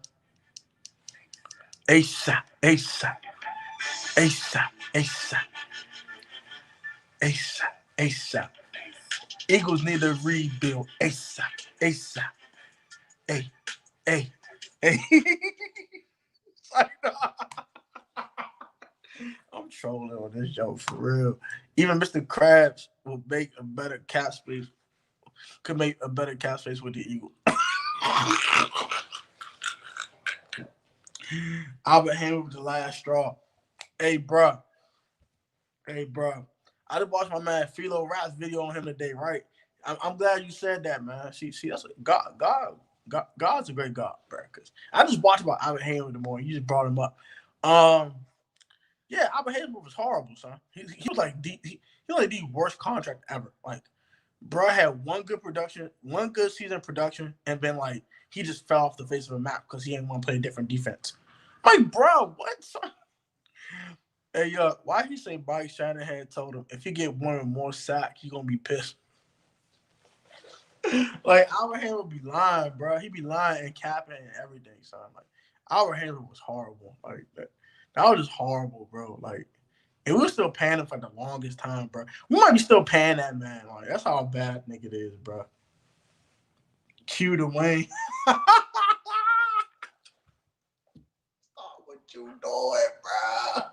ASAP, ASAP, ASAP, ASAP, ASAP, ASAP. Eagles need to rebuild ASAP, ASAP. Hey, hey, hey. I'm trolling on this joke for real. Even Mr. Krabs will make a better cap space. Could make a better cap space with the Eagles. Albert Hammond with the last straw. Hey, bro. Hey, bro. I just watched my man Philo Rap's video on him today, right? I'm glad you said that, man. See, that's God's a great God, bro. Cause I just watched about Albert Hammond in the morning. You just brought him up. Yeah, Albert Hammond was horrible, son. He was like he was like the worst contract ever. Like, bro had one good season production, and then like he just fell off the face of the map because he didn't want to play a different defense. Like, bro, what? Son? Hey, why he say Mike Shanahan told him if he get one or more sacks, he gonna be pissed. Like, Albert Hammond be lying, bro. He be lying and capping and everything, son. Like, Albert Hammond was horrible. Like, that was just horrible, bro. Like, and we were still paying him for the longest time, bro. We might be still paying that man. Like, that's how bad nigga it is, bro. Cue the Wayne. Stop what you doing, bro.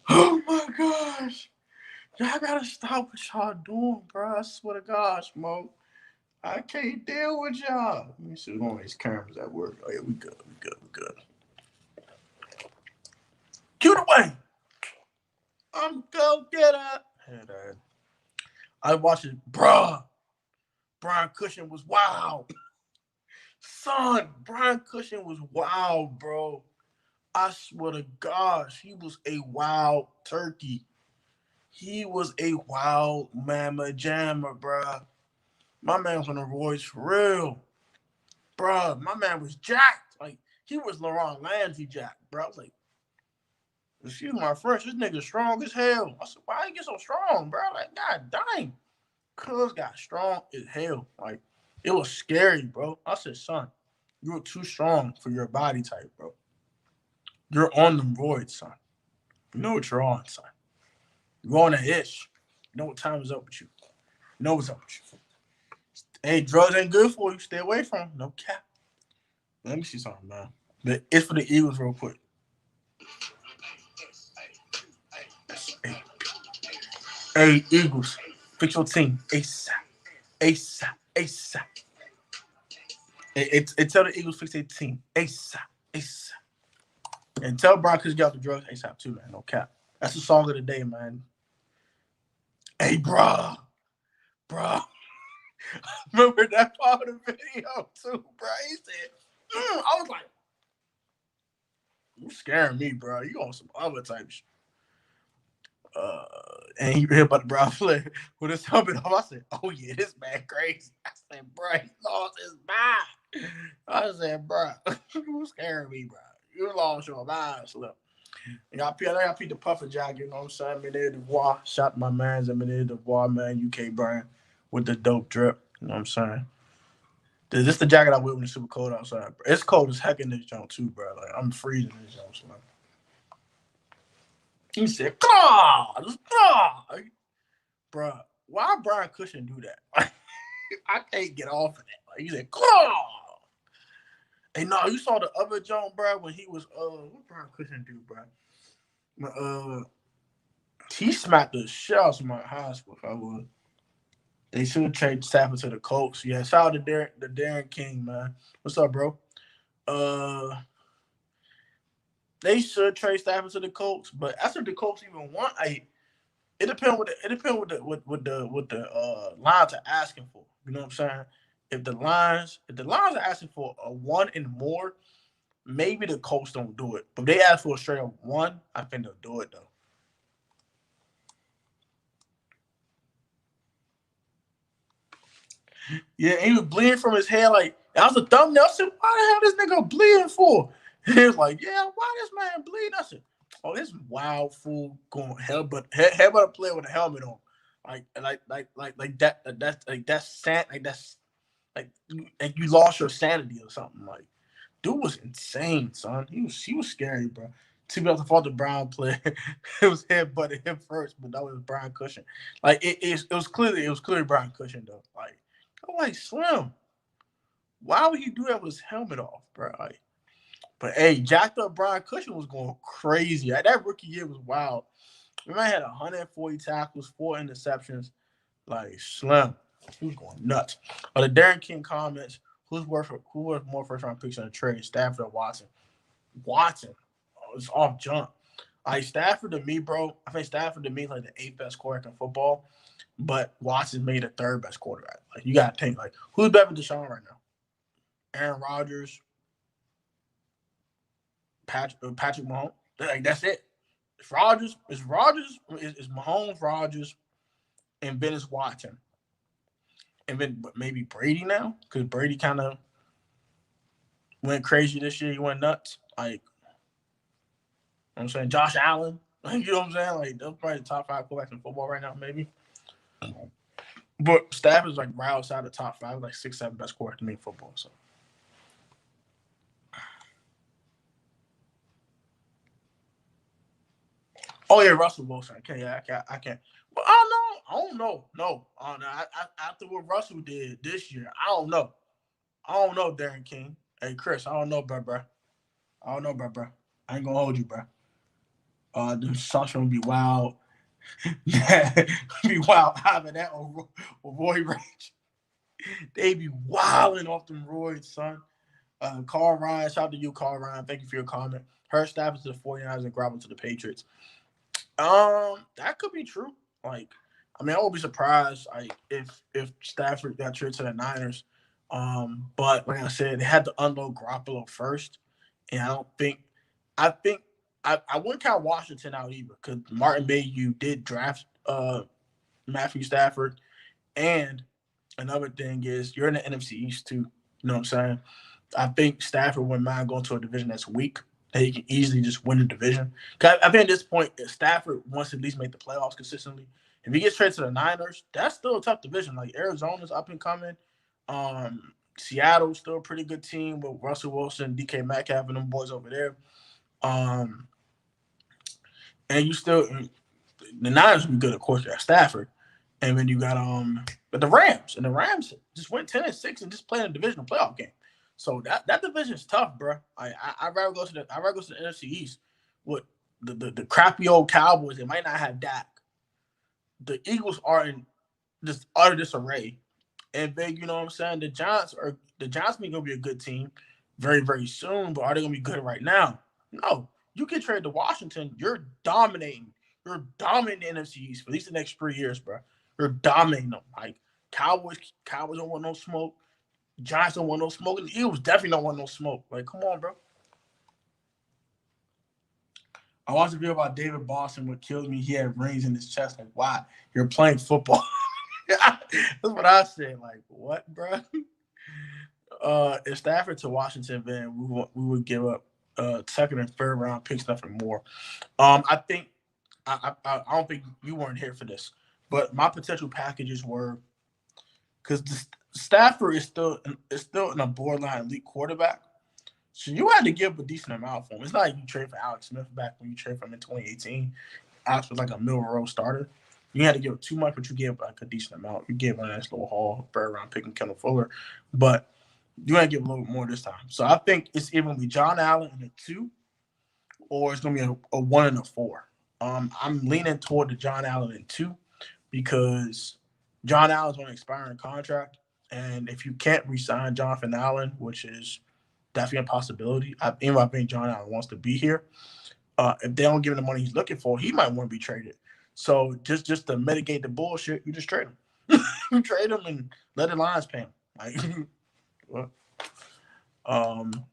Oh my gosh. Y'all gotta stop what y'all doing, bro. I swear to God, Smoke. I can't deal with y'all. Let me see. One of these cameras at work. Oh, yeah, we good. Cue the Wayne. I'm go get up. I watched it, bruh. Brian Cushing was wild. Son, Brian Cushing was wild, bro. I swear to gosh, he was a wild turkey. He was a wild mamma jammer, bruh. My man was on the roids for real. Bruh, my man was jacked. Like, he was Laurent Landry jacked, bro. I was like, excuse my French, this nigga strong as hell. I said, why he get so strong, bro? Like, god dang. Cuz got strong as hell. Like, it was scary, bro. I said, son, you were too strong for your body type, bro. You're on them roids, son. You know what you're on, son. You're on that ish. You know what time is up with you. You know what's up with you. Hey, drugs ain't good for you. Stay away from them. No cap. Let me see something, man. But it's for the Eagles real quick. Hey, Eagles. Fix your team. ASAP. ASAP. ASAP. It tell the Eagles fix their team. ASAP. ASAP. And tell Broncos get out the drugs ASAP too, man. No cap. That's the song of the day, man. Hey, bro. Remember that part of the video too, bro? He said, I was like, you scaring me, bro. You on some other type shit. And he heard about the brown flag with his helmet off. I said, oh yeah, this man crazy. I said, bro, he lost his mind. I said, bro, you scaring me, bro. You lost your mind, slip. I got the puffer jacket, you know what I'm saying? Menée Devoir. Shot my man's at Menée Devoir, man, UK brand with the dope drip. You know what I'm saying? This is the jacket I wear when it's super cold outside, bro. It's cold as heck in this joint too, bro. Like, I'm freezing in this joint, so like. He said, bro, why Brian Cushing do that? I can't get off of that. Like, he said, hey, no, you saw the other joint, bro, when he was, what Brian Cushing do, bro? He smacked the shit out of my high school if I would. They should have traded Stafford to the Colts. Yeah, shout out to Darren King, man. What's up, bro? They should trade Stafford to the Colts, but that's what the Colts even want. it depends what the Lions are asking for. You know what I'm saying? If the Lions are asking for a one and more, maybe the Colts don't do it. But if they ask for a straight up one, I think they'll do it though. Yeah, and he was bleeding from his head. Like that was a thumbnail. I said, "Why the hell this nigga bleeding for?" He was like, "Yeah, why this man bleeding?" I said, "Oh, this wild fool going headbutt a player with a helmet on, like that. That's like that's like you lost your sanity or something. Like dude was insane, son. He was scary, bro. To be able to fault the Brown play, it was headbutted him first, but that was Brian Cushing. Like it was clearly Brian Cushing though. Like I'm like Slim. Why would he do that with his helmet off, bro? Like, but hey, jacked up Brian Cushing was going crazy. That rookie year was wild. The man had 140 tackles, 4 interceptions. Like Slim, he was going nuts. The Darren King comments: who worth more first round picks in a trade, Stafford or Watson? Watson. Oh, it's off jump. Like Stafford to me, bro. I think Stafford to me is like the eighth best quarterback in football, but Watson made the third best quarterback. Like you gotta think like who's better than Deshaun right now? Aaron Rodgers, Patrick Mahomes. Like that's it. It's Mahomes, Rodgers, and then it's Watson, and then maybe Brady now because Brady kind of went crazy this year. He went nuts. Like I'm saying, Josh Allen. Like, you know what I'm saying? Like they're probably the top 5 quarterbacks in football right now, maybe. But Stafford's like right outside the top 5, like 6, 7 best quarterbacks to me in football. So. Oh yeah, Russell Wilson. I can't. But I don't know. No. No. After what Russell did this year, I don't know. I don't know, Darren King. Hey Chris, I don't know, bro. I don't know, bro. I ain't gonna hold you, bro. The Suns gonna be wild. Be wild having that on Roy Rage. They be wilding off them roids, son. Carl Ryan, shout out to you, Carl Ryan. Thank you for your comment. Her staff is to the 49ers and Gravel to the Patriots. That could be true. Like, I mean, I won't be surprised like if Stafford got traded to the Niners. But like I said, they had to unload Garoppolo first, and I think I wouldn't count Washington out either because Martin Mayhew did draft Matthew Stafford, and another thing is you're in the NFC East too. You know what I'm saying? I think Stafford wouldn't mind going to a division that's weak. That he can easily just win the division. I think at this point, if Stafford wants to at least make the playoffs consistently, if he gets traded to the Niners, that's still a tough division. Like Arizona's up and coming. Seattle's still a pretty good team with Russell Wilson, DK Metcalf, and them boys over there. Um, and you still the Niners would be good, of course. You got Stafford, and then you got but the Rams, and the Rams just went 10-6 and just played a divisional playoff game. So that division is tough, bro. I'd rather go to the NFC East with the crappy old Cowboys. They might not have Dak. The Eagles are in just utter disarray, and big. You know what I'm saying? The Giants may gonna be a good team very very soon, but are they gonna be good right now? No. You get traded to Washington, you're dominating. You're dominating the NFC East for at least the next 3 years, bro. You're dominating them. Like Cowboys don't want no smoke. Giants don't want no smoke. And the Eagles definitely don't want no smoke. Like, come on, bro. I watched a video about David Boston. What killed me, he had rings in his chest. Like, why? You're playing football. That's what I said. Like, what, bro? If Stafford to Washington, then we would give up second and third round picks, nothing more. I think I don't think you weren't here for this, but my potential packages were because Stafford is still in a borderline elite quarterback, so you had to give a decent amount for him. It's not like you trade for Alex Smith back when you traded for him in 2018. Alex was like a middle row starter. You had to give too much, but you gave like a decent amount. You gave a nice little haul, third round pick and Kendall Fuller, but you got to give a little bit more this time. So I think it's either gonna be John Allen in a 2, or it's gonna be a 1 and a 4. I'm leaning toward the John Allen in 2 because John Allen's on an expiring contract, and if you can't re-sign Jonathan Allen, which is definitely a possibility, I think John Allen wants to be here. If they don't give him the money he's looking for, he might want to be traded. So just to mitigate the bullshit, you just trade him. You trade him and let the Lions pay him. Like, well,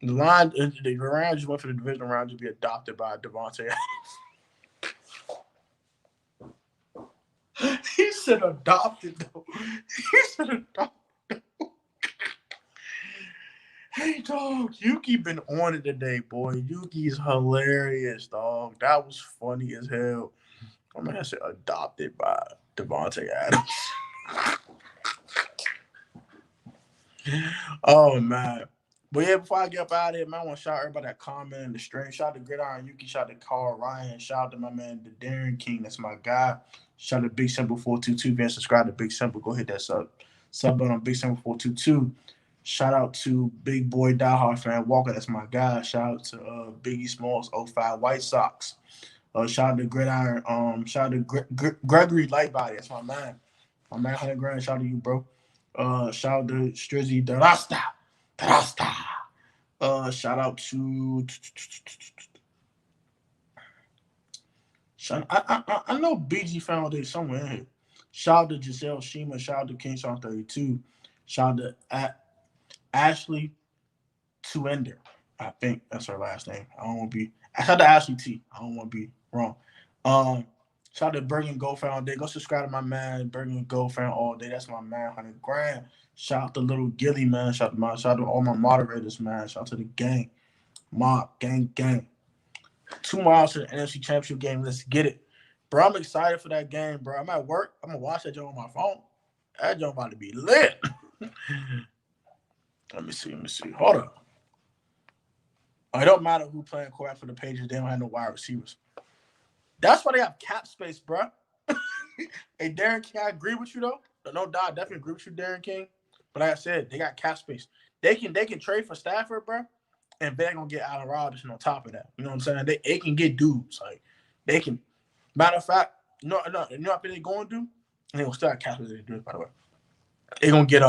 the Rams just went for the divisional round to be adopted by Devontae. He said adopted though. He said adopted. Hey dog, Yuki been on it today, boy. Yuki's hilarious, dog. That was funny as hell. I'm gonna say adopted by Devontae Adams. Oh man. But yeah, before I get up out of here, man, I want to shout out everybody that comment in the stream. Shout out to Gridiron Yuki, shout out to Carl Ryan, shout out to my man, the Darren King. That's my guy. Shout out to Big Simple 422. If you subscribe to Big Simple, go hit that sub button on Big Simple 422. Shout out to Big Boy Diehard Fan Walker. That's my guy. Shout out to Biggie Smalls 05 White Sox. Shout out to Gridiron. Shout out to Gregory Lightbody. That's my man. My man 100 grand. Shout out to you, bro. Shout out to Strizzy Darasta. Shout out to I know BG found it somewhere in here. Shout out to Giselle Shima. Shout out to King Song 32. Shout out to Ashley Tuender. I think that's her last name. I don't want to be. Shout out to Ashley T. I don't want to be wrong. Shout out to Bergen Gold Fan all day. Go subscribe to my man Bergen Gold Fan all day. That's my man 100 grand. Shout out to Little Gilly, man. Shout out to all my moderators, man. Shout out to the gang. Mob, gang. 2 miles to the NFC Championship game. Let's get it. Bro, I'm excited for that game, bro. I'm at work. I'm going to watch that joint on my phone. That joint about to be lit. Let me see. Hold up. It don't matter who playing quarterback for the Patriots. They don't have no wide receivers. That's why they have cap space, bro. Hey, Darren King, I agree with you, though. No doubt, I definitely agree with you, Darren King. But like I said, they got cap space. They can trade for Stafford, bro, and they're going to get Allen Robinson on top of that. You know what I'm saying? They can get dudes. Like, they can. Matter of fact, you know what they're going to do? And they're going to still have cap space to do it, by the way. They're going to get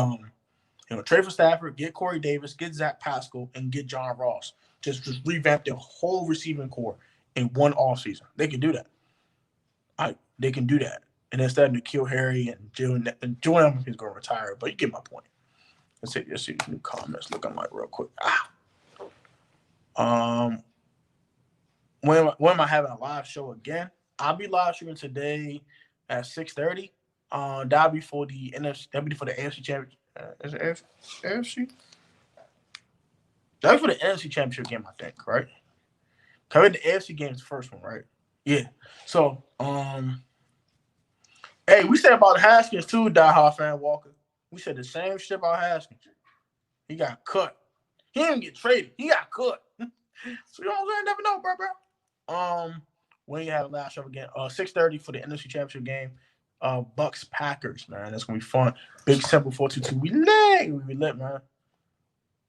trade for Stafford, get Corey Davis, get Zach Pascal, and get John Ross. Just revamp their whole receiving core in one offseason. They can do that. They can do that. And instead of Nikhil Harry and Julian Edelman is going to retire, but you get my point. Let's see these new comments. Look, I'm like real quick. When am I having a live show again? I'll be live streaming today at 6:30. That'll be for the NFC. That'll be for the AFC Championship. Is it AFC? That'll be for the NFC Championship game, I think. Right? Cause the AFC game is the first one, right? Yeah. So, hey, we said about Haskins too, diehard fan Walker. We said the same shit about Haskins. He got cut. He didn't get traded. He got cut. So you know what I'm saying? Never know, bro. When you have last show again, 6:30 for the NFC Championship game. Bucks Packers, man. That's gonna be fun. Big Simple 422. We lit, man.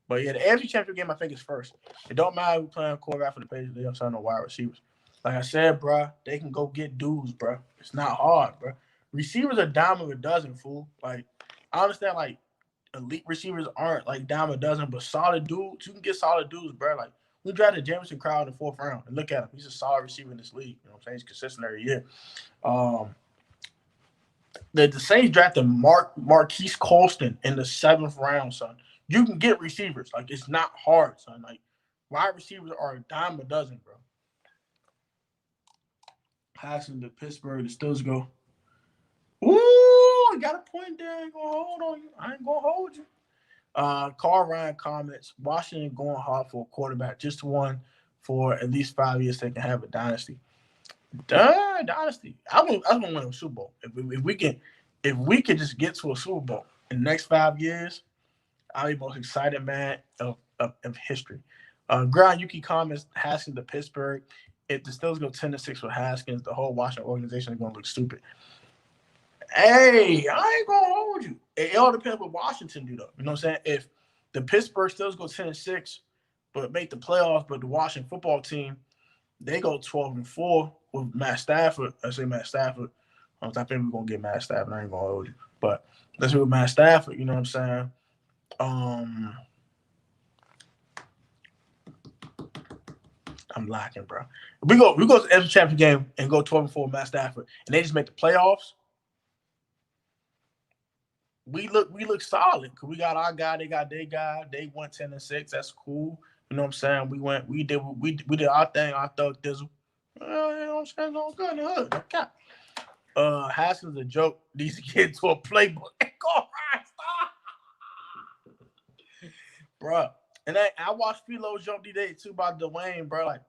But yeah, the AFC Championship game I think is first. It don't matter who playing quarterback for the Patriots. They don't sign no wide receivers. Like I said, bro, they can go get dudes, bro. It's not hard, bro. Receivers are dime of a dozen, fool. Like I understand, like elite receivers aren't like dime a dozen, but solid dudes, you can get solid dudes, bro. Like we drafted Jamison Crowder in the 4th round, and look at him. He's a solid receiver in this league. You know what I'm saying? He's consistent every year. The Saints drafted Marquise Colston in the 7th round, son. You can get receivers. Like, it's not hard, son. Like, wide receivers are a dime a dozen, bro. Passing to Pittsburgh, the Steelers go, ooh, got a point there. I ain't going to hold on you. I ain't going to hold you. Carl Ryan comments, Washington going hard for a quarterback. Just one for at least 5 years so they can have a dynasty. Dynasty. I want to win a Super Bowl. If we can just get to a Super Bowl in the next 5 years, I'll be the most excited man of history. Ground Yuki comments Haskins to Pittsburgh. If the Steelers go 10-6 with Haskins, the whole Washington organization is going to look stupid. Hey, I ain't going to hold you. It all depends what Washington do, though. You know what I'm saying? If the Pittsburgh Steelers go 10-6, but make the playoffs, but the Washington football team, they go 12-4 with Matt Stafford. I say Matt Stafford. I think we're going to get Matt Stafford. I ain't going to hold you. But let's do Matt Stafford. You know what I'm saying? I'm I'm lacking, bro. We go to the NFC Championship game and go 12-4 Matt Stafford, and they just make the playoffs. We look solid because we got our guy, they got their guy. They went 10-6. That's cool. You know what I'm saying? We did our thing. Our thug dizzle. You know what I'm saying? All good in the hood. Okay. Haskins a joke. Needs to get into a playbook. Go right, stop, bro. And I watched Philo jump today too about Dwayne, bro. Like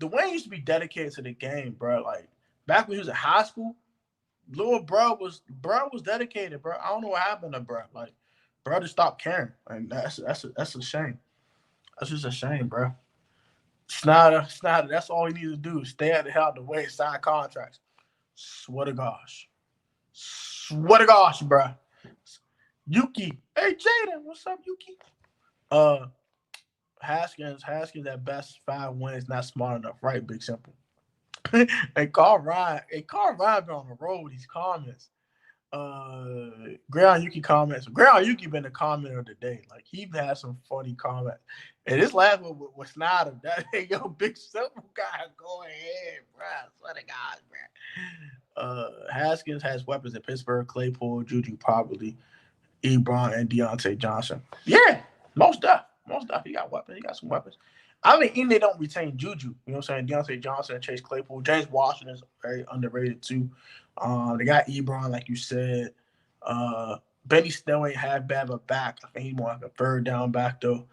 Dwayne used to be dedicated to the game, bro. Like back when he was in high school, little bro was dedicated, bro. I don't know what happened to bro. Like bro just stopped caring. And that's a shame. That's just a shame, bro. Snyder. That's all he needs to do. Stay out the way, sign contracts. Swear to gosh. Bro. Yuki. Hey, Jaden. What's up, Yuki? Haskins at best 5 wins, not smart enough. Right, Big Simple. And Carl Ryan been on the road with these comments. Ground Yuki comments. Ground Yuki been the commenter of the day. Like he had some funny comments. And this last one was Snyder. That yo Big Simple guy, go ahead, bro. Swear to God, bro. Haskins has weapons in Pittsburgh. Claypool, Juju, probably Ebron, and Deontay Johnson. Yeah, most stuff. He got weapons. He got some weapons. I mean, even they don't retain Juju. You know what I'm saying? Deontay Johnson, Chase Claypool, James Washington is very underrated too. They got Ebron, like you said. Benny Snell ain't half bad of a back. I think he's more like a third down back though.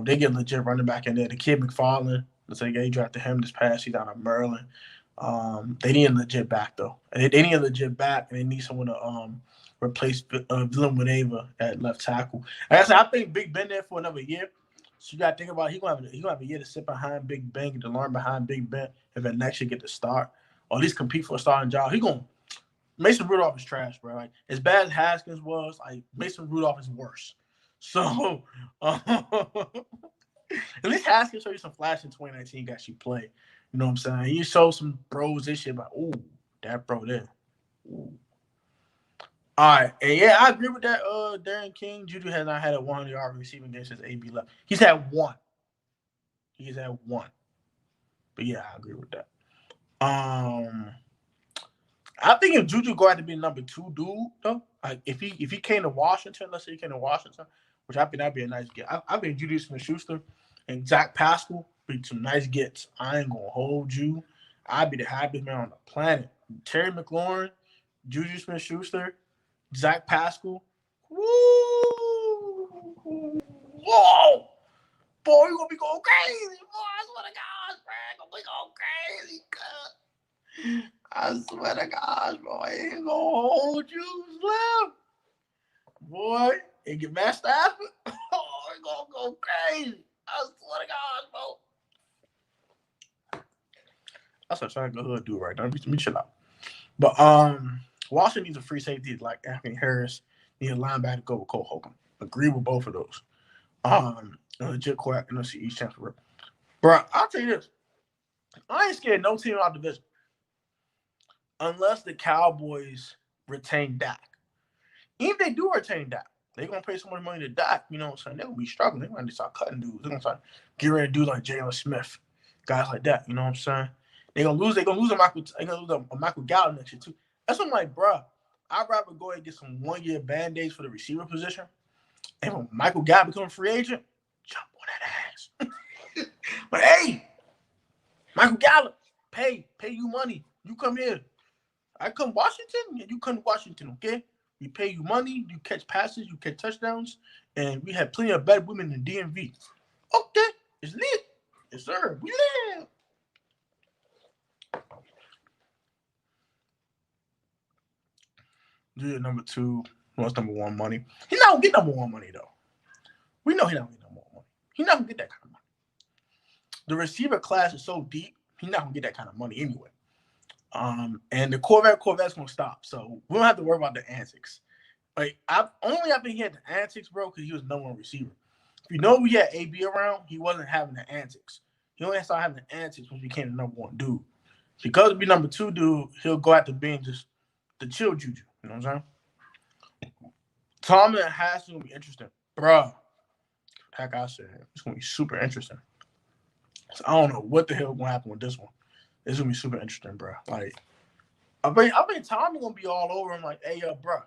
They get legit running back in there. The kid McFarland, let's say they drafted him this past season out of Maryland. They need a legit back though. And they need a legit back, and they need someone to replace Villanueva at left tackle. Like I said, I think Big Ben there for another year. So you got to think about he gonna have a year to sit behind Big Ben, get to learn behind Big Ben, and then next year get to start, or at least compete for a starting job. Mason Rudolph is trash, bro. Like as bad as Haskins was, like Mason Rudolph is worse. So at least Haskins showed you some flash in 2019. Got you play. You know what I'm saying? He showed some bros this shit, but ooh, that bro there. Ooh. All right, and yeah, I agree with that. Darren King, Juju has not had a 100-yard receiving game since AB left. He's had one. But yeah, I agree with that. I think if Juju go out to be number 2 dude, though, like if he came to Washington, let's say he came to Washington, which I think that'd be a nice get. I think Juju Smith-Schuster and Zach Pascal be some nice gets. I ain't gonna hold you. I'd be the happiest man on the planet. Terry McLaurin, Juju Smith-Schuster, Zach Pascal. Woo! Whoa! Boy, you gonna be going crazy, boy. I swear to God, man. Gonna be going crazy, I swear to God, bro. I ain't gonna hold you, Slim. Boy, and get Matt Stafford. Oh, it's gonna go crazy. I swear to God, bro. That's what I'm trying to go do right now. Let me chill out. But Washington needs a free safety like Anthony Harris. Need a linebacker to go with Cole Holcomb. Agree with both of those. A legit quarterback and see each chance for real. Bro, I'll tell you this. I ain't scared no team out of the division. Unless the Cowboys retain Dak. Even if they do retain Dak, they're going to pay so much money to Dak, you know what I'm saying? They're going to be struggling. They're going to start cutting dudes. They're going to start getting ready to do like Jalen Smith, guys like that, you know what I'm saying? They're going to lose a Michael Gallup next year, too. That's what I'm like, bro. I'd rather go ahead and get some one-year Band-Aids for the receiver position. And when Michael Gallup become a free agent, jump on that ass. But, hey, Michael Gallup, pay you money. You come here. I come Washington, and you come to Washington, okay? We pay you money, you catch passes, you catch touchdowns, and we have plenty of better women in DMV. Okay, it's lit. Yes, sir. We live. Dude, number 2 wants number 1 money. He's not gonna get number 1 money though. We know he's not gonna get number 1 money. He's not gonna get that kind of money. The receiver class is so deep, he's not gonna get that kind of money anyway. And the Corvette's gonna stop, so we don't have to worry about the antics. Like I think he had the antics, bro, because he was number 1 receiver. If you know we had AB around, he wasn't having the antics. He only started having the antics when he became the number 1 dude. Because to be number 2 dude, he'll go after being just the chill Juju. You know what I'm saying? Tomlin and Haskins will be interesting, bro. Heck, I said it's gonna be super interesting. So I don't know what the hell gonna happen with this one. It's gonna be super interesting, bro. Like I think Tommy gonna be all over him. Like, hey, bro,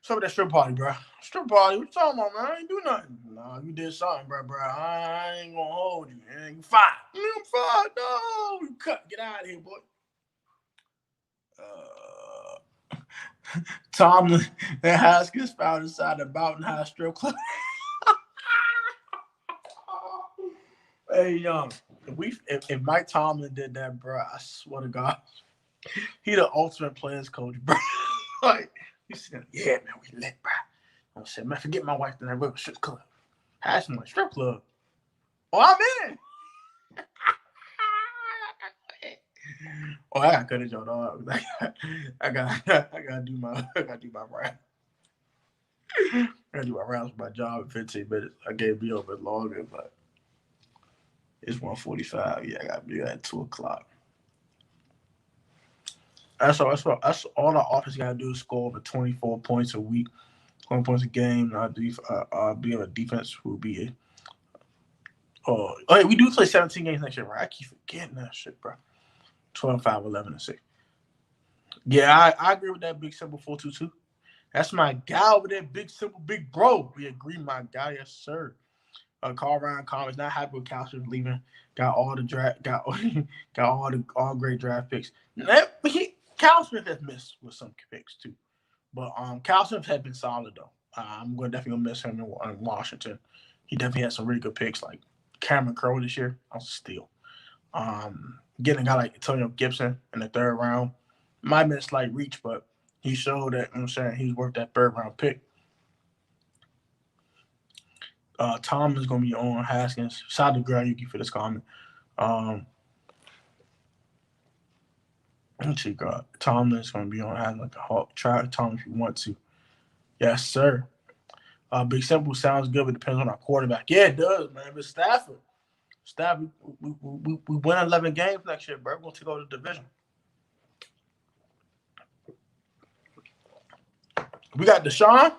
some of that strip party, bro. Strip party, what you talking about, man? I ain't do nothing. Nah, you did something, bro. I ain't gonna hold you, man. You fired. I'm fired. No, you cut. Get out of here, boy. Tomlin and Haskins found inside the Mountain High strip club. Hey, if Mike Tomlin did that, bro, I swear to God, he the ultimate players coach, bro. Like, he said, yeah, man, we lit, bro. I said, man, forget my wife tonight. We're a strip club. Haskins like strip club. Oh, I'm in. Oh, I gotta cut it, y'all, dog. I gotta do my round. I gotta do my rounds for my job in 15 minutes. I gave me over longer, but it's 1:45. Yeah, I gotta do that at 2:00. That's all the offense gotta do is score over 24 points a week, 20 points a game. I'll be on a defense will be. Hey, we do play 17 games next year, right? I keep forgetting that shit, bro. 12, 5, 11, and 6. Yeah, I agree with that big simple 4-2-2. That's my guy over there, big simple, big bro. We agree, my guy, yes sir. Carl Ryan Collins not happy with Cal Smith leaving. Got all the draft, got all great draft picks. Cal Smith has missed with some picks too, but Cal Smith has been solid though. I'm definitely gonna miss him in Washington. He definitely had some really good picks like Cameron Crowe this year. I was steal. Getting a guy like Antonio Gibson in the 3rd round might have been a slight reach, but he showed that, I'm saying, he's worth that 3rd round pick. Tom is going to be on Haskins. Shout out to Grayuki for this comment. Let's see, God. Tom is going to be on Haskins like a hawk. Try Tom if you want to. Yes, sir. Big Simple sounds good, but depends on our quarterback. Yeah, it does, man. But Stafford, we win 11 games next year, bro. We're going to take over the division. We got Deshaun.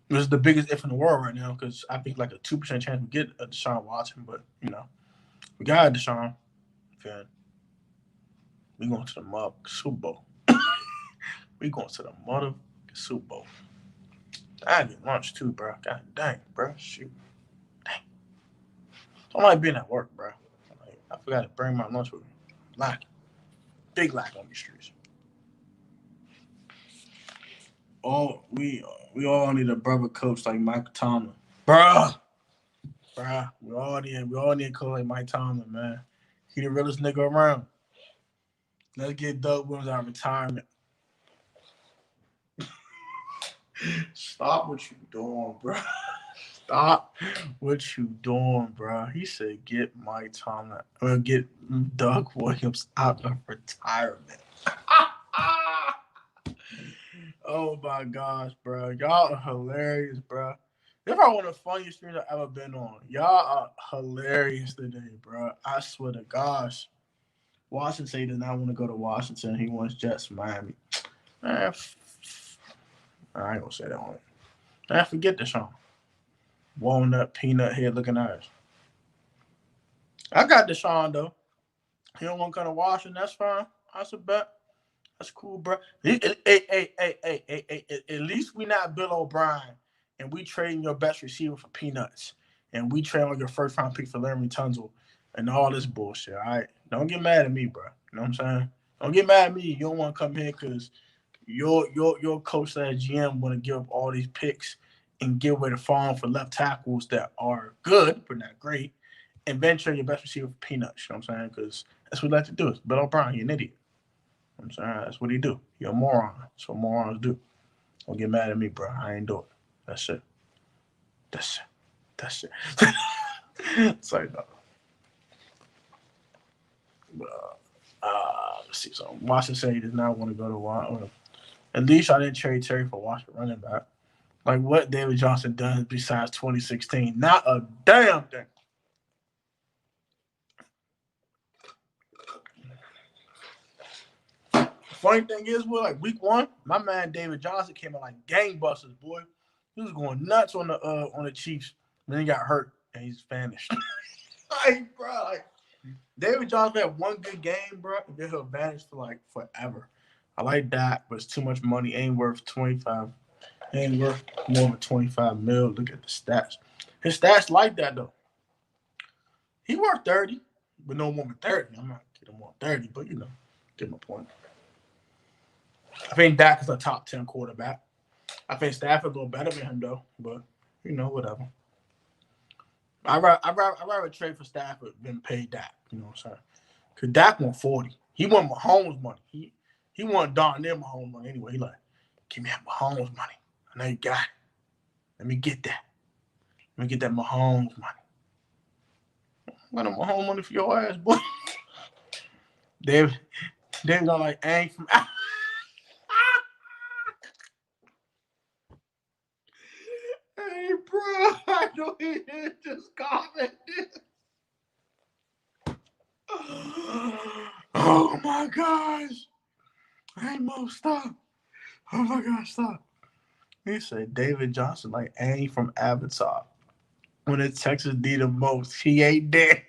This is the biggest if in the world right now because I think like a 2% chance we get a Deshaun Watson, but we got a Deshaun. Okay. We going to the Super Bowl. We going to the mother Super Bowl. I get lunch too, bro. God dang, bro. Shoot. Dang. I don't like being at work, bro. I forgot to bring my lunch with me. Lack. Big lack on these streets. We all need a brother coach like Mike Tomlin. Bruh. We all need a coach like Mike Tomlin, man. He the realest nigga around. Let's get Doug Williams out of retirement. Stop what you doing, bro. Stop what you doing, bro. He said get Mike Tomlin or get Doug Williams out of retirement. Oh my gosh, bro. Y'all are hilarious, bro. They're probably one of the funniest streams I've ever been on. Y'all are hilarious today, bro. I swear to gosh. Washington he does not want to go to Washington. He wants Jets Miami. I ain't gonna say that one. Forget Deshaun. Walnut, peanut head looking eyes. I got Deshaun though. He don't want to come to Washington. That's fine. That's a bet. That's cool, bro. Hey. At least we not Bill O'Brien and we trading your best receiver for peanuts and we trade on your 1st round pick for Larry Tunzel and all this bullshit. All right, don't get mad at me, bro. You know what I'm saying? Don't get mad at me. You don't want to come here because your coach that GM want to give up all these picks and give away the farm for left tackles that are good but not great, and then trade your best receiver for peanuts. You know what I'm saying? Because that's what we like to do. It's Bill O'Brien. He's an idiot. I'm saying that's what he do. You're a moron. That's what morons do. Don't get mad at me, bro. I ain't do it. That's it. Sorry, no. Let's see. So Washington said he does not want to go to Washington. At least I didn't trade Terry for Washington running back. Like what David Johnson done besides 2016? Not a damn thing. Funny thing is, boy, like week 1, my man David Johnson came out like gangbusters, boy. He was going nuts on the Chiefs. Then he got hurt. and he's vanished. Like, bro, like David Johnson had one good game, bro, and then he'll vanish for like forever. I like that, but it's too much money. Ain't worth 25. Ain't worth more than 25 mil. Look at the stats. His stats like that though. He worth 30, but no more than 30. I'm not getting more than 30, but get my point. I think Dak is a top 10 quarterback. I think Stafford a little better than him though, but whatever. I rather trade for Stafford than pay Dak. You know what I'm saying? Cause Dak want 40. He want Mahomes money. He want darn near Mahomes money anyway. He like, give me that Mahomes money. I know you got it. Let me get that. Let me get that Mahomes money. I'm gonna Mahomes money for your ass, boy. They're gonna like aim from. Hey, bro, I know he just commented. Oh my gosh. Hey, Mo, stop. Oh my gosh, stop. He said David Johnson like ain't from Avatar. When the Texas need the most, he ain't there.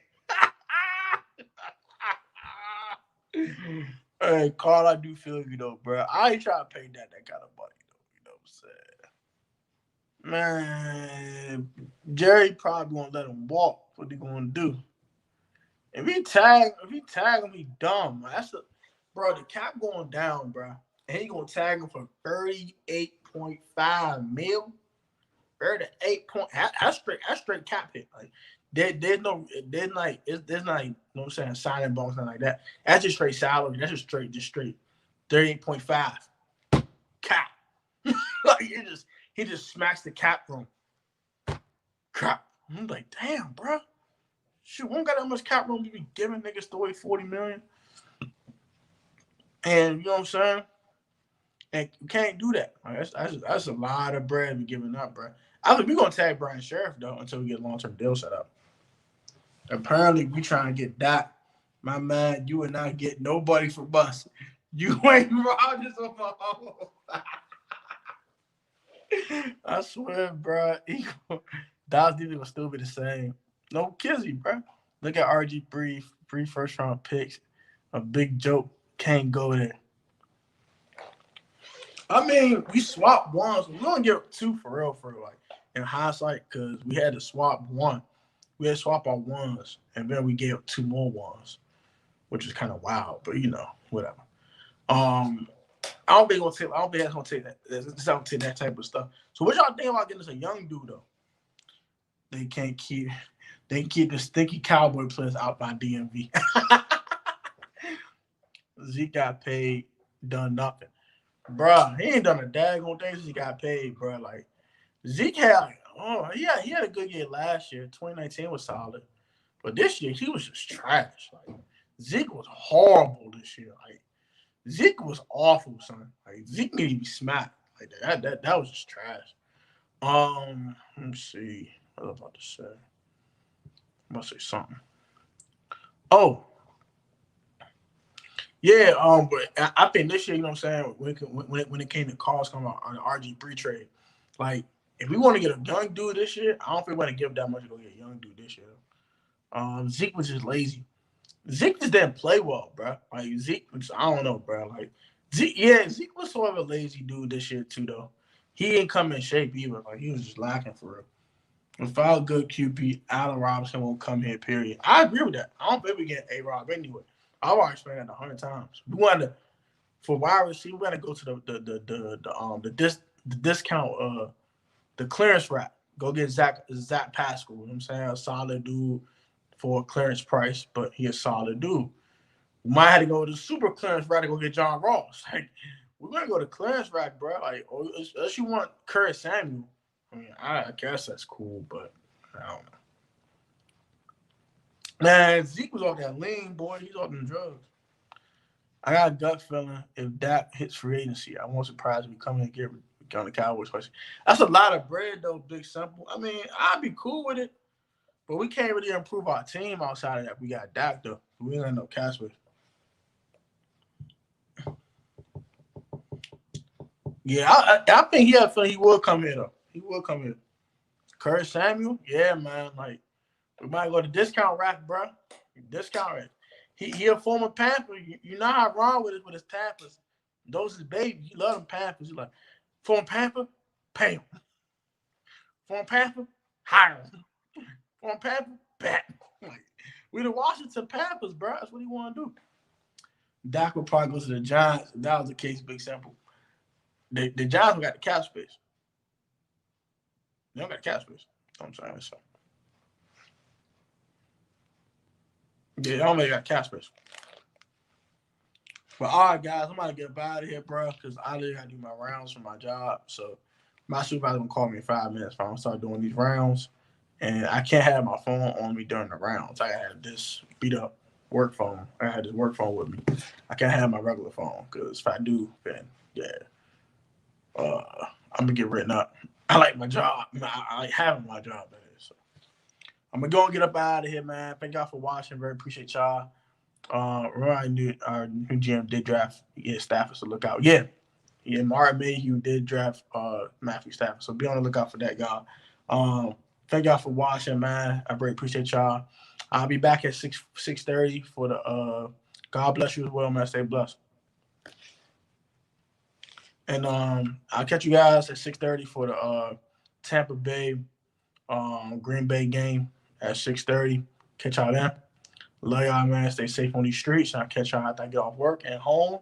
Hey, Carl, I do feel you though, bro. I ain't trying to pay that kind of money though. You know what I'm saying? Man, Jerry probably gonna let him walk. What he gonna do? If he tag him, he dumb. That's bro. The cap going down, bro, and he gonna tag him for 38.5 mil. 38 point. That's straight cap hit. Like there's not like you know what I'm saying, signing bonus, nothing like that. That's just straight salary. That's just straight 38.5 cap. Like he just smacks the cap room. Crap. I'm like, damn, bro. Shoot, we don't got that much cap room to be giving niggas away $40 million. And you know what I'm saying? And you can't do that. Like, that's a lot of bread to be giving up, bro. I think we're gonna tag Brian Sheriff though until we get a long-term deal set up. Apparently, we trying to get that. My man, you will not get nobody from us. You ain't Rodgers on my home. I swear, bro. Dallas defense will still be the same. No Kizzy, bro. Look at RG3, 3 first-round picks. A big joke. Can't go there. I mean, we swapped ones. We only get 2 for real, like in hindsight, because we had to swap 1. We had to swap our 1s, and then we gave 2 more 1s, which is kind of wild, but whatever. I don't think that's gonna take that. It's not gonna take that type of stuff. So what y'all think about getting us a young dude though? They can keep the stinky cowboy players out by DMV. Zeke got paid, done nothing. Bruh, he ain't done a daggone thing since he got paid, bruh. Like, Zeke had, he had a good year last year. 2019 was solid. But this year, he was just trash. Like, Zeke was horrible this year. Like, Zeke was awful, son. Like, Zeke needed to be smacked. Like, that was just trash. Let me see. What was I about to say? I'm about to say something. Oh, yeah, but I think this year, you know what I'm saying, when it came to calls coming on the RG3 trade, like, if we want to get a young dude this year, I don't think we're going to give that much to go get a young dude this year. Zeke was just lazy. Zeke just didn't play well, bro. Like, Zeke, I don't know, bro. Like, Zeke was sort of a lazy dude this year, too, though. He didn't come in shape either. Like, he was just lacking for real. Without a good QB, Allen Robinson won't come here, period. I agree with that. I don't think we get A-Rob anyway. I've already explained that 100 times. We wanted to, for wide receiver, we got to go to the discount, the clearance rack. Go get Zach Pascal. You know what I'm saying? A solid dude for a clearance price, but he a solid dude. We might have to go to the super clearance rack to go get John Ross. Like, we're gonna go to clearance rack, bro. Like, unless you want Curtis Samuel. I mean, I guess that's cool, but I don't know. Man, Zeke was off that lean, boy. He's off them drugs. I got a gut feeling if Dak hits free agency, I won't surprise me coming and get on the Cowboys question. That's a lot of bread, though, Big Simple. I mean, I'd be cool with it, but we can't really improve our team outside of that. We got Dak, though. We ain't got no cash with. Yeah, I think he will come here, though. He will come here. Curtis Samuel, yeah, man. Like, We might go to discount rack, bro. Discount rack. He a former Panther. You know how wrong with his Panthers. Those is baby. He love them Panthers. He like former Panther, pay him. Former Panther, hire him. Former Panther, bet. Like, we the Washington Panthers, bro. That's what he want to do. Dak would probably go to the Giants. If that was the case, big simple. The Giants got the cap space. They don't got the cap space. I'm saying so. Yeah, they don't really got cap space. But all right, guys, I'm about to get out of here, bro, because I literally got to do my rounds for my job. So my supervisor gonna call me in 5 minutes. I'm gonna start doing these rounds, and I can't have my phone on me during the rounds. I have this beat up work phone. I had this work phone with me. I can't have my regular phone because if I do, then yeah, I'm gonna get written up. I like my job. I like having my job. That is. So I'm gonna go and get up out of here, man. Thank y'all for watching. Very appreciate y'all. Remember our new GM did draft Stafford, so look out. Yeah, Martin Mayhew did draft Matthew Stafford, so be on the lookout for that, y'all. Thank y'all for watching, man. I very appreciate y'all. I'll be back at 6:30 for the God bless you as well, man. Stay blessed. And I'll catch you guys at 6:30 for the Tampa Bay Green Bay game at 6:30. Catch y'all then. Love y'all, man. Stay safe on these streets. I'll catch y'all after I get off work and home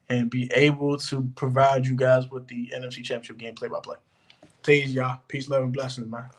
and be able to provide you guys with the NFC Championship game play-by-play. Please, y'all. Peace, love, and blessings, man.